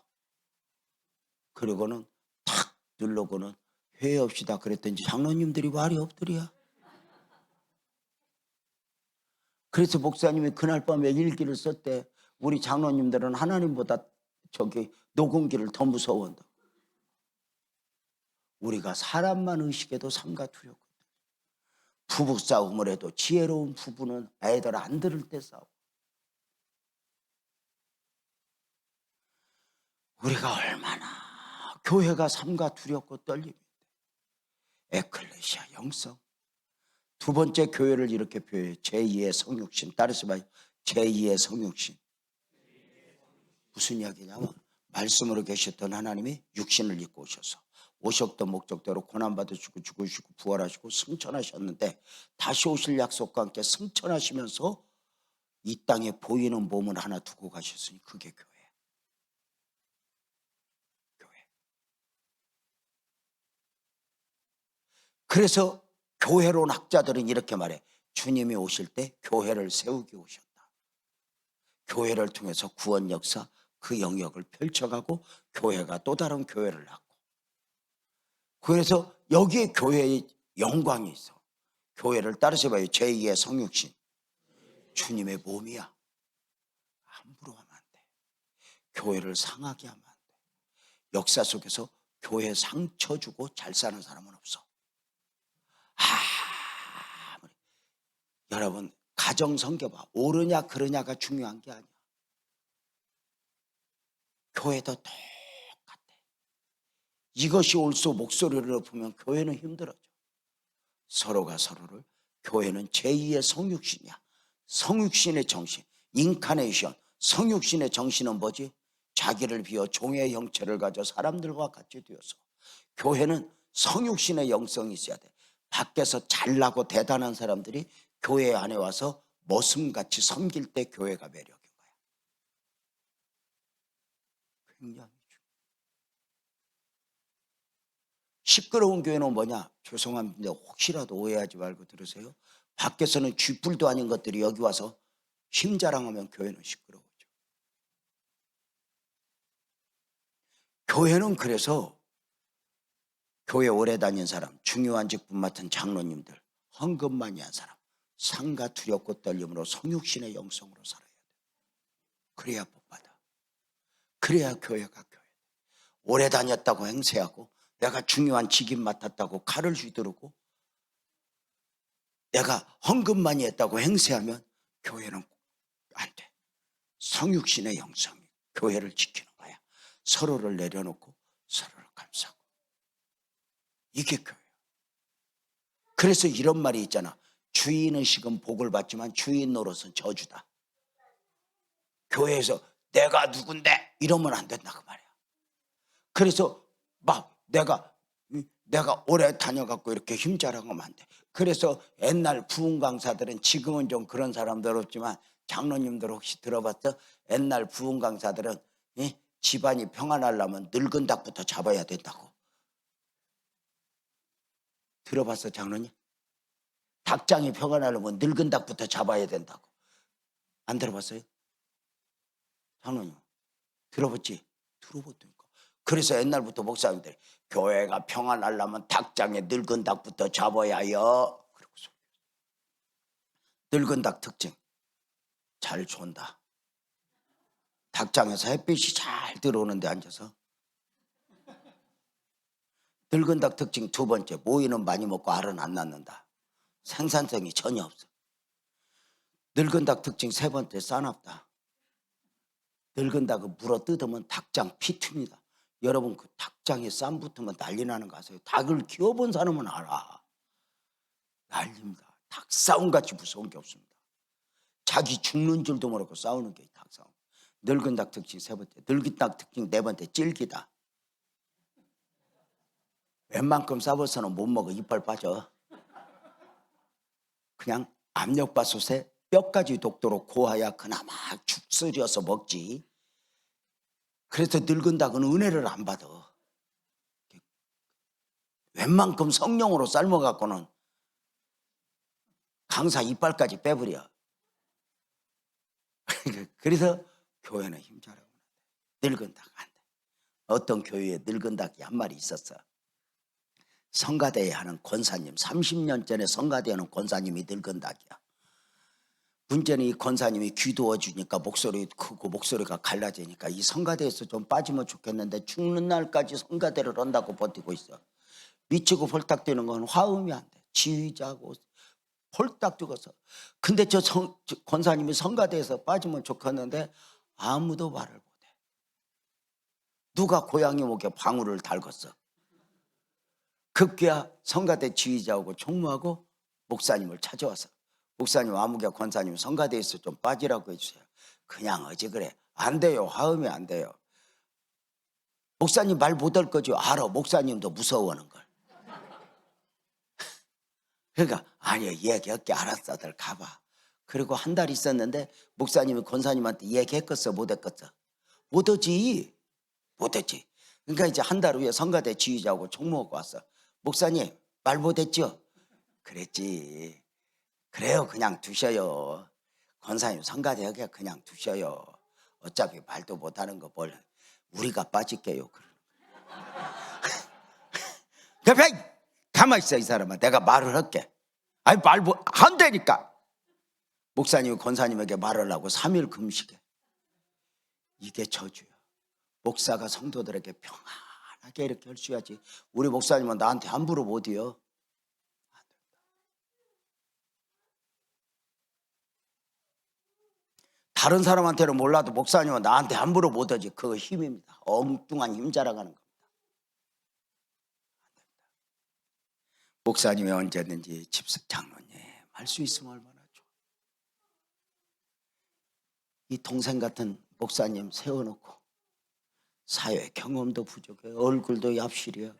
그리고는 탁 누르고는 회의합시다 그랬더니 장로님들이 말이 없더리야. 그래서 목사님이 그날 밤에 일기를 썼대. 우리 장로님들은 하나님보다 녹음기를 더 무서워한다. 우리가 사람만 의식해도 삼가 두렵거든. 부부싸움을 해도 지혜로운 부부는 애들 안 들을 때 싸워. 우리가 얼마나 교회가 삼가 두렵고 떨립니다. 에클레시아 영성. 두 번째 교회를 이렇게 표현해요. 제2의 성육신. 따라서 봐요. 제2의 성육신. 무슨 이야기냐면 말씀으로 계셨던 하나님이 육신을 입고 오셨던 목적대로 고난받으시고 죽으시고 부활하시고 승천하셨는데 다시 오실 약속과 함께 승천하시면서 이 땅에 보이는 몸을 하나 두고 가셨으니 그게 교회예요. 교회. 그래서 교회론 학자들은 이렇게 말해. 주님이 오실 때 교회를 세우기 오셨다. 교회를 통해서 구원 역사 그 영역을 펼쳐가고 교회가 또 다른 교회를 낳고. 그래서 여기에 교회의 영광이 있어. 교회를 따르셔 봐요. 제2의 성육신. 주님의 몸이야. 함부로 하면 안 돼. 교회를 상하게 하면 안 돼. 역사 속에서 교회 상처 주고 잘 사는 사람은 없어. 여러분 가정 섬겨봐. 옳으냐 그러냐가 중요한 게 아니야. 교회도 똑같아. 이것이 옳소 목소리를 높으면 교회는 힘들어져. 서로가 서로를. 교회는 제2의 성육신이야. 성육신의 정신, 인카네이션. 성육신의 정신은 뭐지? 자기를 비워 종의 형체를 가져 사람들과 같이 되어서. 교회는 성육신의 영성이 있어야 돼. 밖에서 잘나고 대단한 사람들이 교회 안에 와서 머슴같이 섬길 때 교회가 매력인 거야. 굉장히 시끄러운 교회는 뭐냐? 죄송합니다. 혹시라도 오해하지 말고 들으세요. 밖에서는 쥐뿔도 아닌 것들이 여기 와서 힘자랑하면 교회는 시끄러워져. 교회는 그래서 교회 오래 다닌 사람, 중요한 직분 맡은 장로님들, 헌금 많이 한 사람, 상가 두렵고 떨림으로 성육신의 영성으로 살아야 돼. 그래야 복받아. 그래야 교회가 교회. 오래 다녔다고 행세하고 내가 중요한 직임 맡았다고 칼을 휘두르고 내가 헌금 많이 했다고 행세하면 교회는 안 돼. 성육신의 영성이 교회를 지키는 거야. 서로를 내려놓고 서로를 감싸고. 이게 교회야. 그래서 이런 말이 있잖아. 주인의식은 복을 받지만 주인 노릇은 저주다. 교회에서 내가 누군데 이러면 안 된다 그 말이야. 그래서 막 내가 오래 다녀갖고 이렇게 힘자랑하면 안 돼. 그래서 옛날 부흥 강사들은 지금은 좀 그런 사람들 없지만 장로님들 혹시 들어봤어? 옛날 부흥 강사들은 집안이 평안하려면 늙은 닭부터 잡아야 된다고. 들어봤어 장로님? 닭장이 평안하려면 늙은 닭부터 잡아야 된다고. 안 들어봤어요? 장로님 들어봤지? 들어봤다니까. 그래서 옛날부터 목사님들이 교회가 평안하려면 닭장에 늙은 닭부터 잡아야 해요. 그러고서 늙은 닭 특징, 잘 존다. 닭장에서 햇빛이 잘 들어오는 데 앉아서. 늙은 닭 특징 두 번째, 모이는 많이 먹고 알은 안 낳는다. 생산성이 전혀 없어. 늙은 닭 특징 세 번째, 싸납다. 늙은 닭을 물어 뜯으면 닭장 피튑니다. 여러분 그 닭장에 쌈 붙으면 난리 나는 거 아세요? 닭을 키워본 사람은 알아. 난립니다. 닭 싸움같이 무서운 게 없습니다. 자기 죽는 줄도 모르고 싸우는 게 닭 싸움. 늙은 닭 특징 세 번째, 늙은 닭 특징 네 번째, 질기다. 웬만큼 싸워서는 못 먹어. 이빨 빠져. 그냥 압력밥솥에 뼈까지 녹도록 고아야 그나마 죽 썰어서 먹지. 그래서 늙은 닭은 은혜를 안 받아. 웬만큼 성령으로 삶아갖고는 강사 이빨까지 빼버려. 그래서 교회는 힘자라고. 늙은 닭 안 돼. 어떤 교회에 늙은 닭이 한 마리 있었어. 성가대에 하는 권사님, 30년 전에 성가대에 하는 권사님이 늙은 닭이야. 문제는 이 권사님이 기도해 주니까 목소리 크고 목소리가 갈라지니까 이 성가대에서 좀 빠지면 좋겠는데 죽는 날까지 성가대를 한다고 버티고 있어. 미치고 홀딱 뛰는 건 화음이 안 돼. 지휘자고 홀딱 뛰어서. 근데 저 권사님이 성가대에서 빠지면 좋겠는데 아무도 말을 못해. 누가 고양이 목에 방울을 달궜어. 급기야 성가대 지휘자하고 총무하고 목사님을 찾아와서 목사님, 아무개 권사님 성가대에서 좀 빠지라고 해주세요. 그냥 어지 그래. 안 돼요. 화음이 안 돼요. 목사님 말 못할 거죠. 알아. 목사님도 무서워하는 걸. 그러니까 아니요, 얘기할게. 알았어들 가봐. 그리고 한 달 있었는데 목사님이 권사님한테 얘기했겠어 못했겠어? 못하지. 못했지. 그러니까 이제 한 달 후에 성가대 지휘자하고 총무하고 왔어. 목사님 말 못했죠? 그랬지. 그래요. 그냥 두셔요. 권사님 성가대 여기 그냥 두셔요. 어차피 말도 못하는 거 뭘 우리가 빠질게요. 그래, 가만히 있어 이 사람아. 내가 말을 할게. 아니 말 한다니까. 목사님이 권사님에게 말을 하고 3일 금식해. 이게 저주야. 목사가 성도들에게 평안하게 이렇게 할 수 있어야지. 우리 목사님은 나한테 함부로 못해요. 다른 사람한테는 몰라도 목사님은 나한테 함부로 못하지. 그거 힘입니다. 엉뚱한 힘 자랑하는 겁니다. 목사님이 언제든지 집사 장로님 할 수 있으면 얼마나 좋아. 이 동생 같은 목사님 세워놓고 사회 경험도 부족해. 얼굴도 얍실이야.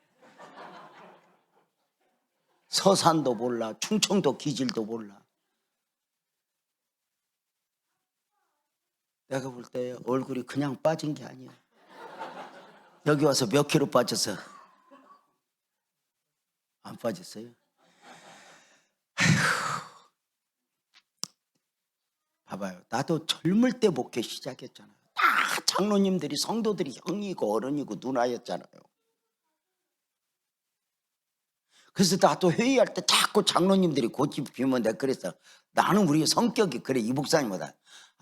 서산도 몰라. 충청도 기질도 몰라. 내가 볼 때 얼굴이 그냥 빠진 게 아니야. 여기 와서 몇 킬로 빠졌어? 안 빠졌어요? 봐봐요. 나도 젊을 때 목회 시작했잖아요. 다 장로님들이 성도들이 형이고 어른이고 누나였잖아요. 그래서 나도 회의할 때 자꾸 장로님들이 고집 피우면 내가 그랬어. 나는 우리 성격이 그래. 이 목사님보다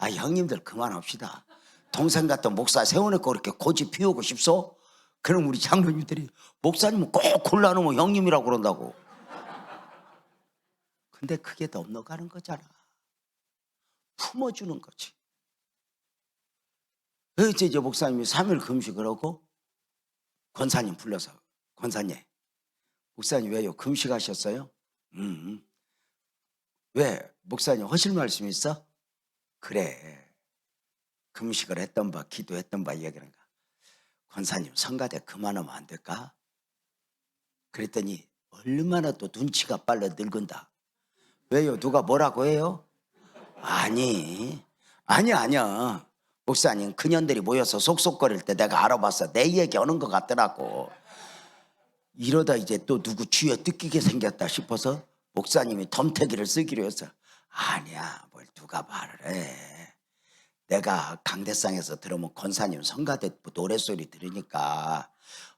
형님들 그만합시다. 동생 같은 목사 세워놓고 그렇게 고집 피우고 싶소? 그럼 우리 장로님들이 목사님은 꼭 골라놓으면 형님이라고 그런다고. 근데 그게 넘어가는 거잖아. 품어주는 거지. 그래서 이제 목사님이 3일 금식을 하고 권사님 불러서 권사님, 목사님 왜요? 금식하셨어요? 왜? 목사님 하실 말씀 있어? 그래. 금식을 했던 바 기도했던 바 얘기하는 거. 권사님 성가대 그만하면 안 될까? 그랬더니 얼마나 또 눈치가 빨라 늙은다. 왜요? 누가 뭐라고 해요? 아니야. 목사님 그년들이 모여서 속속거릴 때 내가 알아봤어. 내 얘기 하는 것 같더라고. 이러다 이제 또 누구 쥐어 뜯기게 생겼다 싶어서 목사님이 덤태기를 쓰기로 했어. 아니야, 뭘 누가 말을 해. 내가 강대상에서 들으면 권사님 성가대 노랫소리 들으니까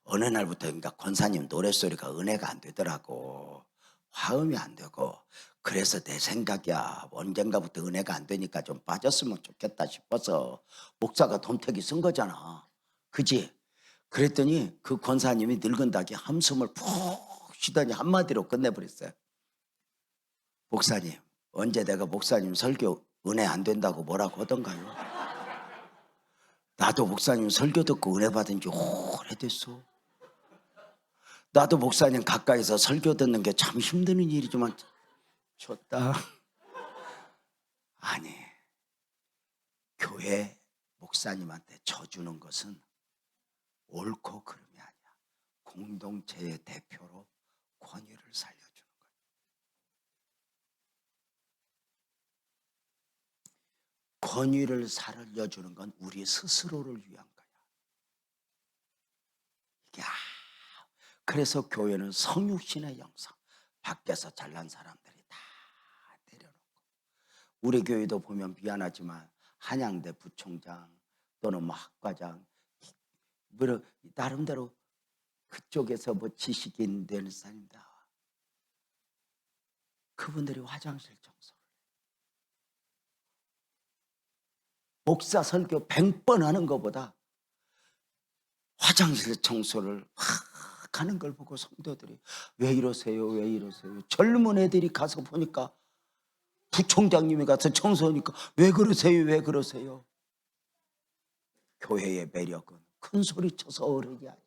어느 날부터 그러니까 권사님 노랫소리가 은혜가 안 되더라고. 화음이 안 되고. 그래서 내 생각이야. 언젠가부터 은혜가 안 되니까 좀 빠졌으면 좋겠다 싶어서 목사가 덤태기 쓴 거잖아. 그지? 그랬더니 그 권사님이 늙은 닭이 한숨을 푹 쉬더니 한마디로 끝내버렸어요. 목사님, 언제 내가 목사님 설교 은혜 안 된다고 뭐라고 하던가요? 나도 목사님 설교 듣고 은혜 받은 지 오래됐어. 나도 목사님 가까이서 설교 듣는 게 참 힘드는 일이지만 좋다. 아니, 교회 목사님한테 져주는 것은 옳고 그름이 아니야. 공동체의 대표로 권위를 살려주는 거야. 권위를 살려주는 건 우리 스스로를 위한 거야. 이게 그래서 교회는 성육신의 영성. 밖에서 잘난 사람들이 다 내려놓고. 우리 교회도 보면 미안하지만 한양대 부총장 또는 뭐 학과장 나름대로 그쪽에서 뭐 지식인 되는 사람입니다. 그분들이 화장실 청소를 목사 설교 100번 하는 것보다 화장실 청소를 막 하는 걸 보고 성도들이 왜 이러세요 왜 이러세요. 젊은 애들이 가서 보니까 부총장님이 가서 청소하니까 왜 그러세요 왜 그러세요. 교회의 매력은 큰 소리 쳐서 어른이 아니야.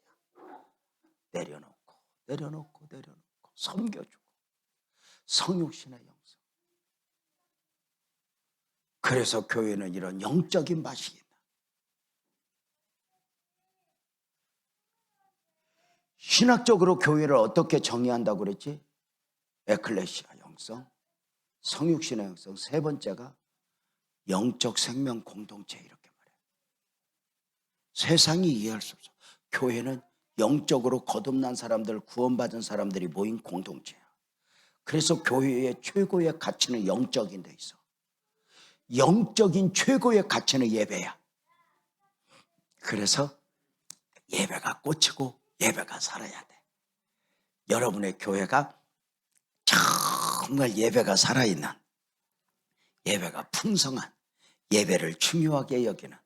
내려놓고 내려놓고 내려놓고 섬겨주고 성육신의 영성. 그래서 교회는 이런 영적인 맛이 있다. 신학적으로 교회를 어떻게 정의한다고 그랬지? 에클레시아 영성, 성육신의 영성, 세 번째가 영적 생명 공동체 이렇게 말해요. 세상이 이해할 수 없어. 교회는 영적으로 거듭난 사람들, 구원받은 사람들이 모인 공동체야. 그래서 교회의 최고의 가치는 영적인 데 있어. 영적인 최고의 가치는 예배야. 그래서 예배가 꽂히고 예배가 살아야 돼. 여러분의 교회가 정말 예배가 살아있는, 예배가 풍성한, 예배를 중요하게 여기는,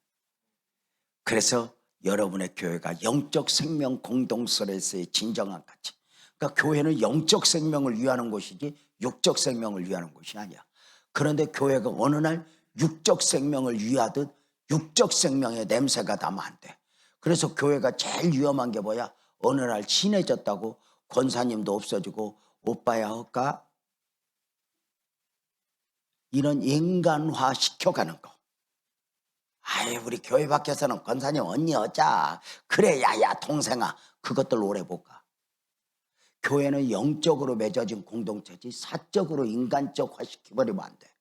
그래서 여러분의 교회가 영적 생명 공동체에서의 진정한 가치. 그러니까 교회는 영적 생명을 위하는 곳이지 육적 생명을 위하는 곳이 아니야. 그런데 교회가 어느 날 육적 생명을 위하듯 육적 생명의 냄새가 나면 안 돼. 그래서 교회가 제일 위험한 게 뭐야? 어느 날 친해졌다고 권사님도 없어지고 오빠야 할까? 이런 인간화 시켜가는 거. 아이 우리 교회 밖에서는 권사님 언니 어짜 그래 야야 동생아 그것들 오래 못 가. 교회는 영적으로 맺어진 공동체지 사적으로 인간적화 시켜버리면 안 돼.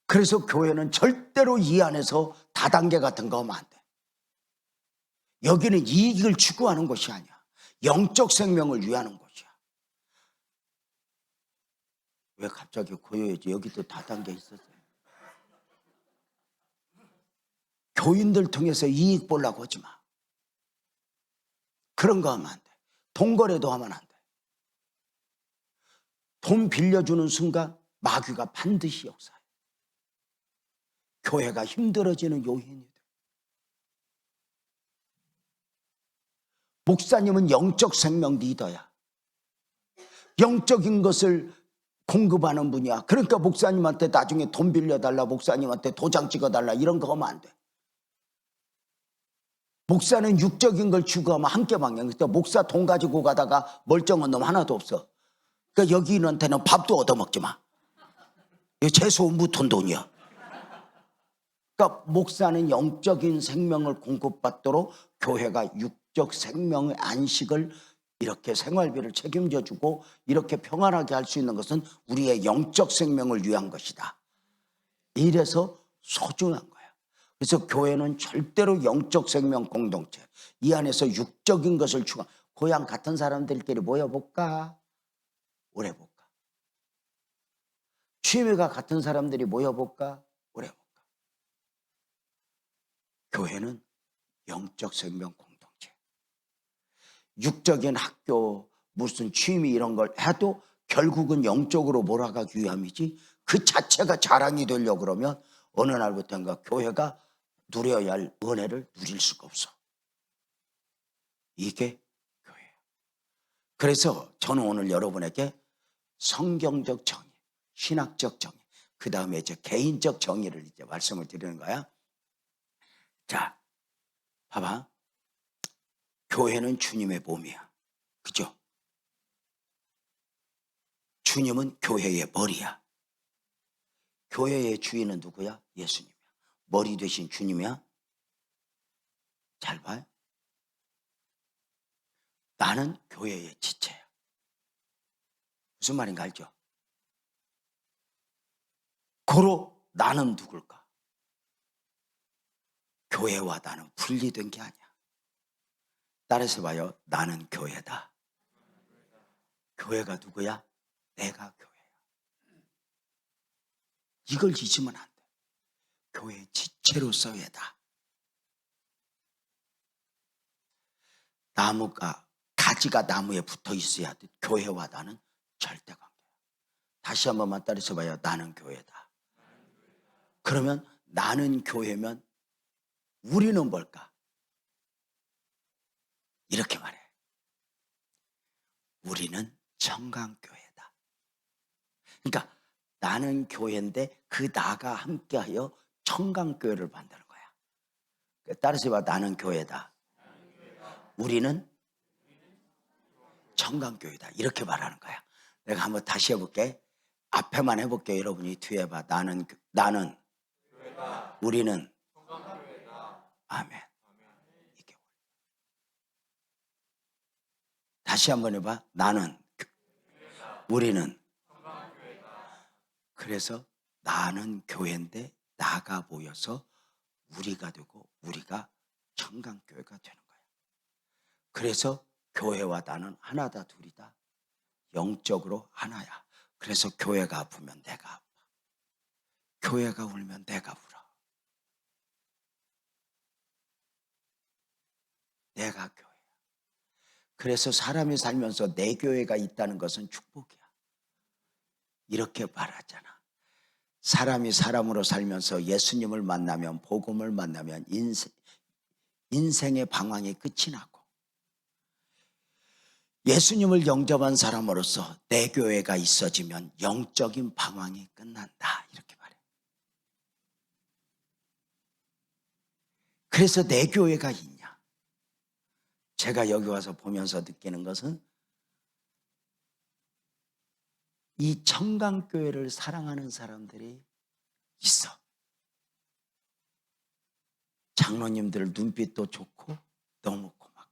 그래서 교회는 절대로 이 안에서 다단계 같은 거 하면 안 돼. 여기는 이익을 추구하는 것이 아니야. 영적 생명을 위하는 것이야. 왜 갑자기 고요해지? 여기도 다단계 있었어요. 교인들 통해서 이익 보려고 하지 마. 그런 거 하면 안 돼. 돈거래도 하면 안 돼. 돈 빌려주는 순간 마귀가 반드시 역사해. 교회가 힘들어지는 요인이 돼. 목사님은 영적 생명 리더야. 영적인 것을 공급하는 분이야. 그러니까 목사님한테 나중에 돈 빌려달라, 목사님한테 도장 찍어달라 이런 거 하면 안 돼. 목사는 육적인 걸 추구하면 함께 방향. 그러니까 목사 돈 가지고 가다가 멀쩡한 놈 하나도 없어. 그러니까 여기한테는 밥도 얻어먹지 마. 이거 최소 무톤 돈이야. 그러니까 목사는 영적인 생명을 공급받도록 교회가 육적 생명의 안식을 이렇게 생활비를 책임져주고 이렇게 평안하게 할 수 있는 것은 우리의 영적 생명을 위한 것이다. 이래서 소중한 거야. 그래서 교회는 절대로 영적 생명 공동체, 이 안에서 육적인 것을 추구한 고향 같은 사람들끼리 모여볼까? 오래 볼까? 취미가 같은 사람들이 모여볼까? 오래 볼까? 교회는 영적 생명 공동체. 육적인 학교, 무슨 취미 이런 걸 해도 결국은 영적으로 몰아가기 위함이지, 그 자체가 자랑이 되려고 그러면 어느 날부터인가 교회가 누려야 할 은혜를 누릴 수가 없어. 이게 교회예요. 그래서 저는 오늘 여러분에게 성경적 정의, 신학적 정의, 그 다음에 이제 개인적 정의를 이제 말씀을 드리는 거야. 자, 봐봐. 교회는 주님의 몸이야. 그죠? 주님은 교회의 머리야. 교회의 주인은 누구야? 예수님이야. 머리 되신 주님이야. 잘 봐요. 나는 교회의 지체야. 무슨 말인가 알죠? 고로 나는 누굴까? 교회와 나는 분리된 게 아니야. 따라서 봐요. 나는 교회다. 교회가 누구야? 내가 교회야. 이걸 잊으면 안 돼. 교회의 지체로서의 나. 나무가, 가지가 나무에 붙어 있어야 돼. 교회와 나는 절대 관계야. 다시 한 번만 따라서 봐요. 나는 교회다. 그러면 나는 교회면 우리는 뭘까? 이렇게 말해. 우리는 청강교회다. 그러니까 나는 교회인데 그 나가 함께하여 청강교회를 만드는 거야. 따라서 봐. 나는 교회다. 우리는 청강교회다. 이렇게 말하는 거야. 내가 한번 다시 해볼게. 앞에만 해볼게. 여러분이 뒤에 봐. 나는 우리는 아멘. 이게 다시 한번 해봐. 나는 우리는. 그래서 나는 교회인데 나가 모여서 우리가 되고 우리가 청강교회가 되는 거야. 그래서 교회와 나는 하나다, 둘이다. 영적으로 하나야. 그래서 교회가 아프면 내가 아파. 교회가 울면 내가 울어. 내가 교회야. 그래서 사람이 살면서 내 교회가 있다는 것은 축복이야. 이렇게 말하잖아. 사람이 사람으로 살면서 예수님을 만나면, 복음을 만나면 인생의 방황이 끝이 나고, 예수님을 영접한 사람으로서 내 교회가 있어지면 영적인 방황이 끝난다. 이렇게 말해. 그래서 내 교회가 있냐? 제가 여기 와서 보면서 느끼는 것은 이 청강교회를 사랑하는 사람들이 있어. 장로님들 눈빛도 좋고 너무 고맙고.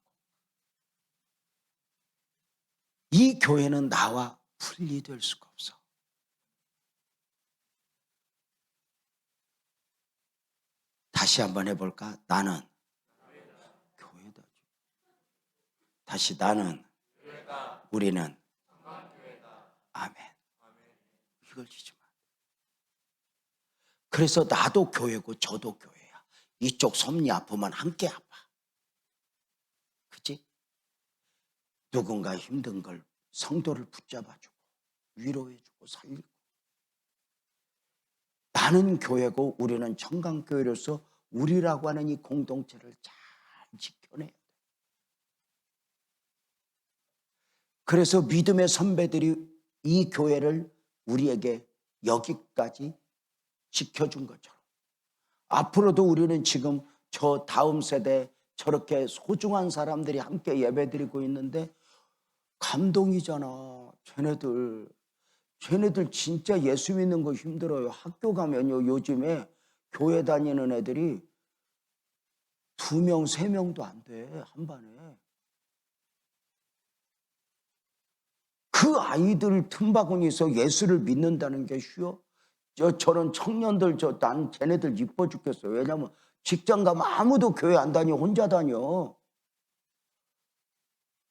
이 교회는 나와 분리될 수가 없어. 다시 한번 해볼까? 나는 교회다. 다시 나는 우리는 아멘. 이걸 잊지 마. 그래서 나도 교회고 저도 교회야. 이쪽 섭리 아프면 함께 아파. 그치? 누군가 힘든 걸 성도를 붙잡아주고 위로해주고 살리고. 나는 교회고 우리는 청강교회로서 우리라고 하는 이 공동체를 잘 지켜내야 돼. 그래서 믿음의 선배들이 이 교회를 우리에게 여기까지 지켜준 것처럼 앞으로도 우리는 지금 저 다음 세대 저렇게 소중한 사람들이 함께 예배드리고 있는데 감동이잖아. 쟤네들 진짜 예수 믿는 거 힘들어요. 학교 가면요, 요즘에 교회 다니는 애들이 2명, 3명도 안 돼, 한 반에. 그 아이들 틈바구니에서 예수를 믿는다는 게 쉬워? 저런 청년들, 난 쟤네들 이뻐 죽겠어요. 왜냐면 직장 가면 아무도 교회 안 다녀, 혼자 다녀.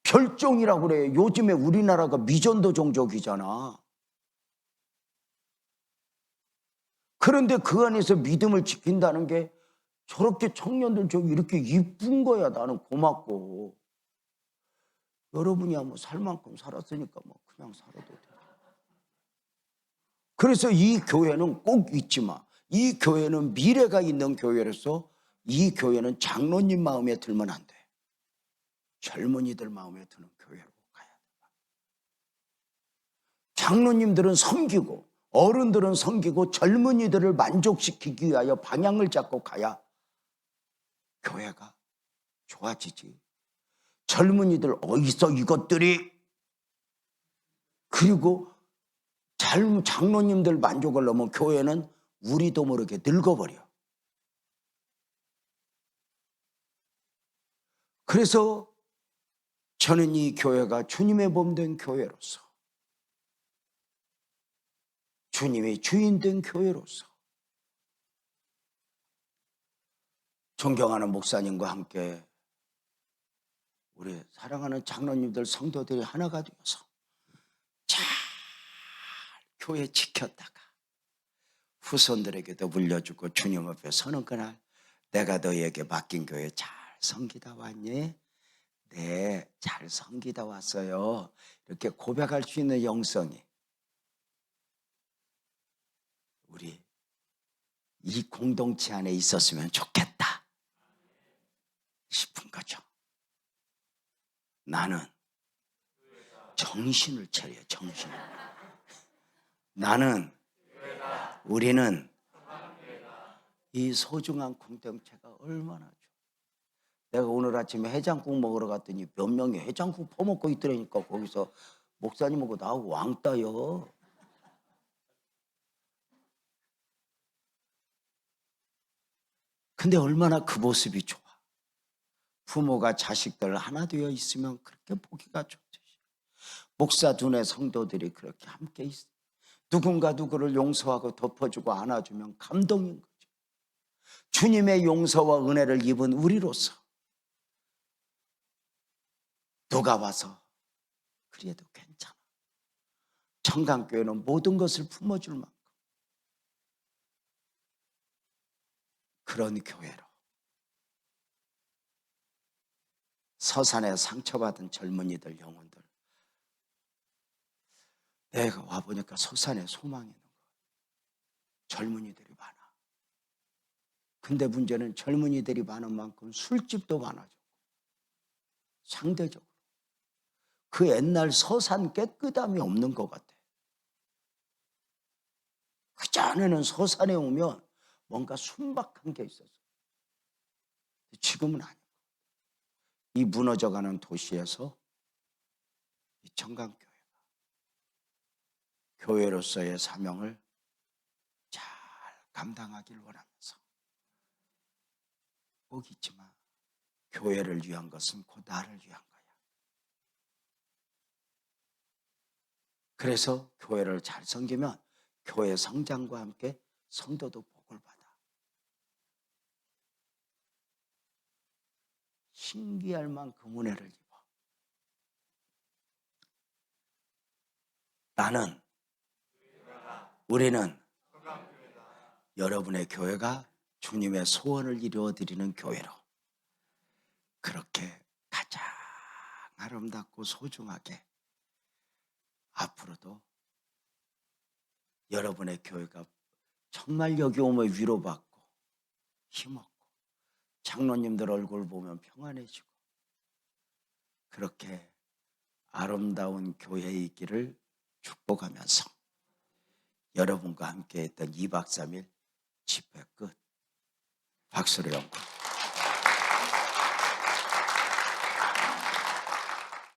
별종이라고 그래. 요즘에 우리나라가 미전도 종족이잖아. 그런데 그 안에서 믿음을 지킨다는 게 저렇게 청년들 저기 이렇게 이쁜 거야 나는 고맙고. 여러분이 뭐 살 만큼 살았으니까 뭐 그냥 살아도 돼. 그래서 이 교회는 꼭 잊지 마. 이 교회는 미래가 있는 교회로서 이 교회는 장로님 마음에 들면 안 돼. 젊은이들 마음에 드는 교회로 가야 돼. 장로님들은 섬기고 어른들은 섬기고 젊은이들을 만족시키기 위하여 방향을 잡고 가야 교회가 좋아지지. 젊은이들 어디서 이것들이, 그리고 장로님들 만족을 넘으면 교회는 우리도 모르게 늙어버려. 그래서 저는 이 교회가 주님의 몸 된 교회로서, 주님의 주인 된 교회로서 존경하는 목사님과 함께 우리 사랑하는 장로님들 성도들이 하나가 되어서 잘 교회 지켰다가 후손들에게도 물려주고 주님 앞에 서는 그날, 내가 너희에게 맡긴 교회 잘 섬기다 왔니? 네, 잘 섬기다 왔어요. 이렇게 고백할 수 있는 영성이 우리 이 공동체 안에 있었으면 좋겠다 싶은 거죠. 나는 정신을 차려, 정신을. 우리는 이 소중한 공동체가 얼마나 좋아. 내가 오늘 아침에 해장국 먹으러 갔더니 몇 명이 해장국 퍼먹고 있더라니까. 거기서 목사님하고 나하고 왕따요. 근데 얼마나 그 모습이 좋아. 부모가 자식들 하나 되어 있으면 그렇게 보기가 좋듯이 목사 두뇌 성도들이 그렇게 함께 있어. 누군가 누구를 용서하고 덮어주고 안아주면 감동인 거죠. 주님의 용서와 은혜를 입은 우리로서 누가 와서 그래도 괜찮아. 청강교회는 모든 것을 품어줄 만큼 그런 교회로, 서산에 상처받은 젊은이들 영혼들, 내가 와보니까 서산에 소망이 있는 거야. 젊은이들이 많아. 근데 문제는 젊은이들이 많은 만큼 술집도 많아졌고, 상대적으로 그 옛날 서산 깨끗함이 없는 것 같아. 그 전에는 서산에 오면 뭔가 순박한 게 있었어. 지금은 아니고 이 무너져가는 도시에서 이 청강교회가 교회로서의 사명을 잘 감당하길 원하면서, 꼭 잊지 마. 교회를 위한 것은 곧 나를 위한 거야. 그래서 교회를 잘 섬기면 교회 성장과 함께 성도도 복을 받아. 신기할 만큼 은혜를 입어. 우리는 여러분의 교회가 주님의 소원을 이루어드리는 교회로 그렇게 가장 아름답고 소중하게 앞으로도 여러분의 교회가 정말 여기 오면 위로받고 힘없고 장로님들 얼굴 보면 평안해지고 그렇게 아름다운 교회에 있기를 축복하면서 여러분과 함께 했던 2박 3일 집회 끝. 박수로 연구.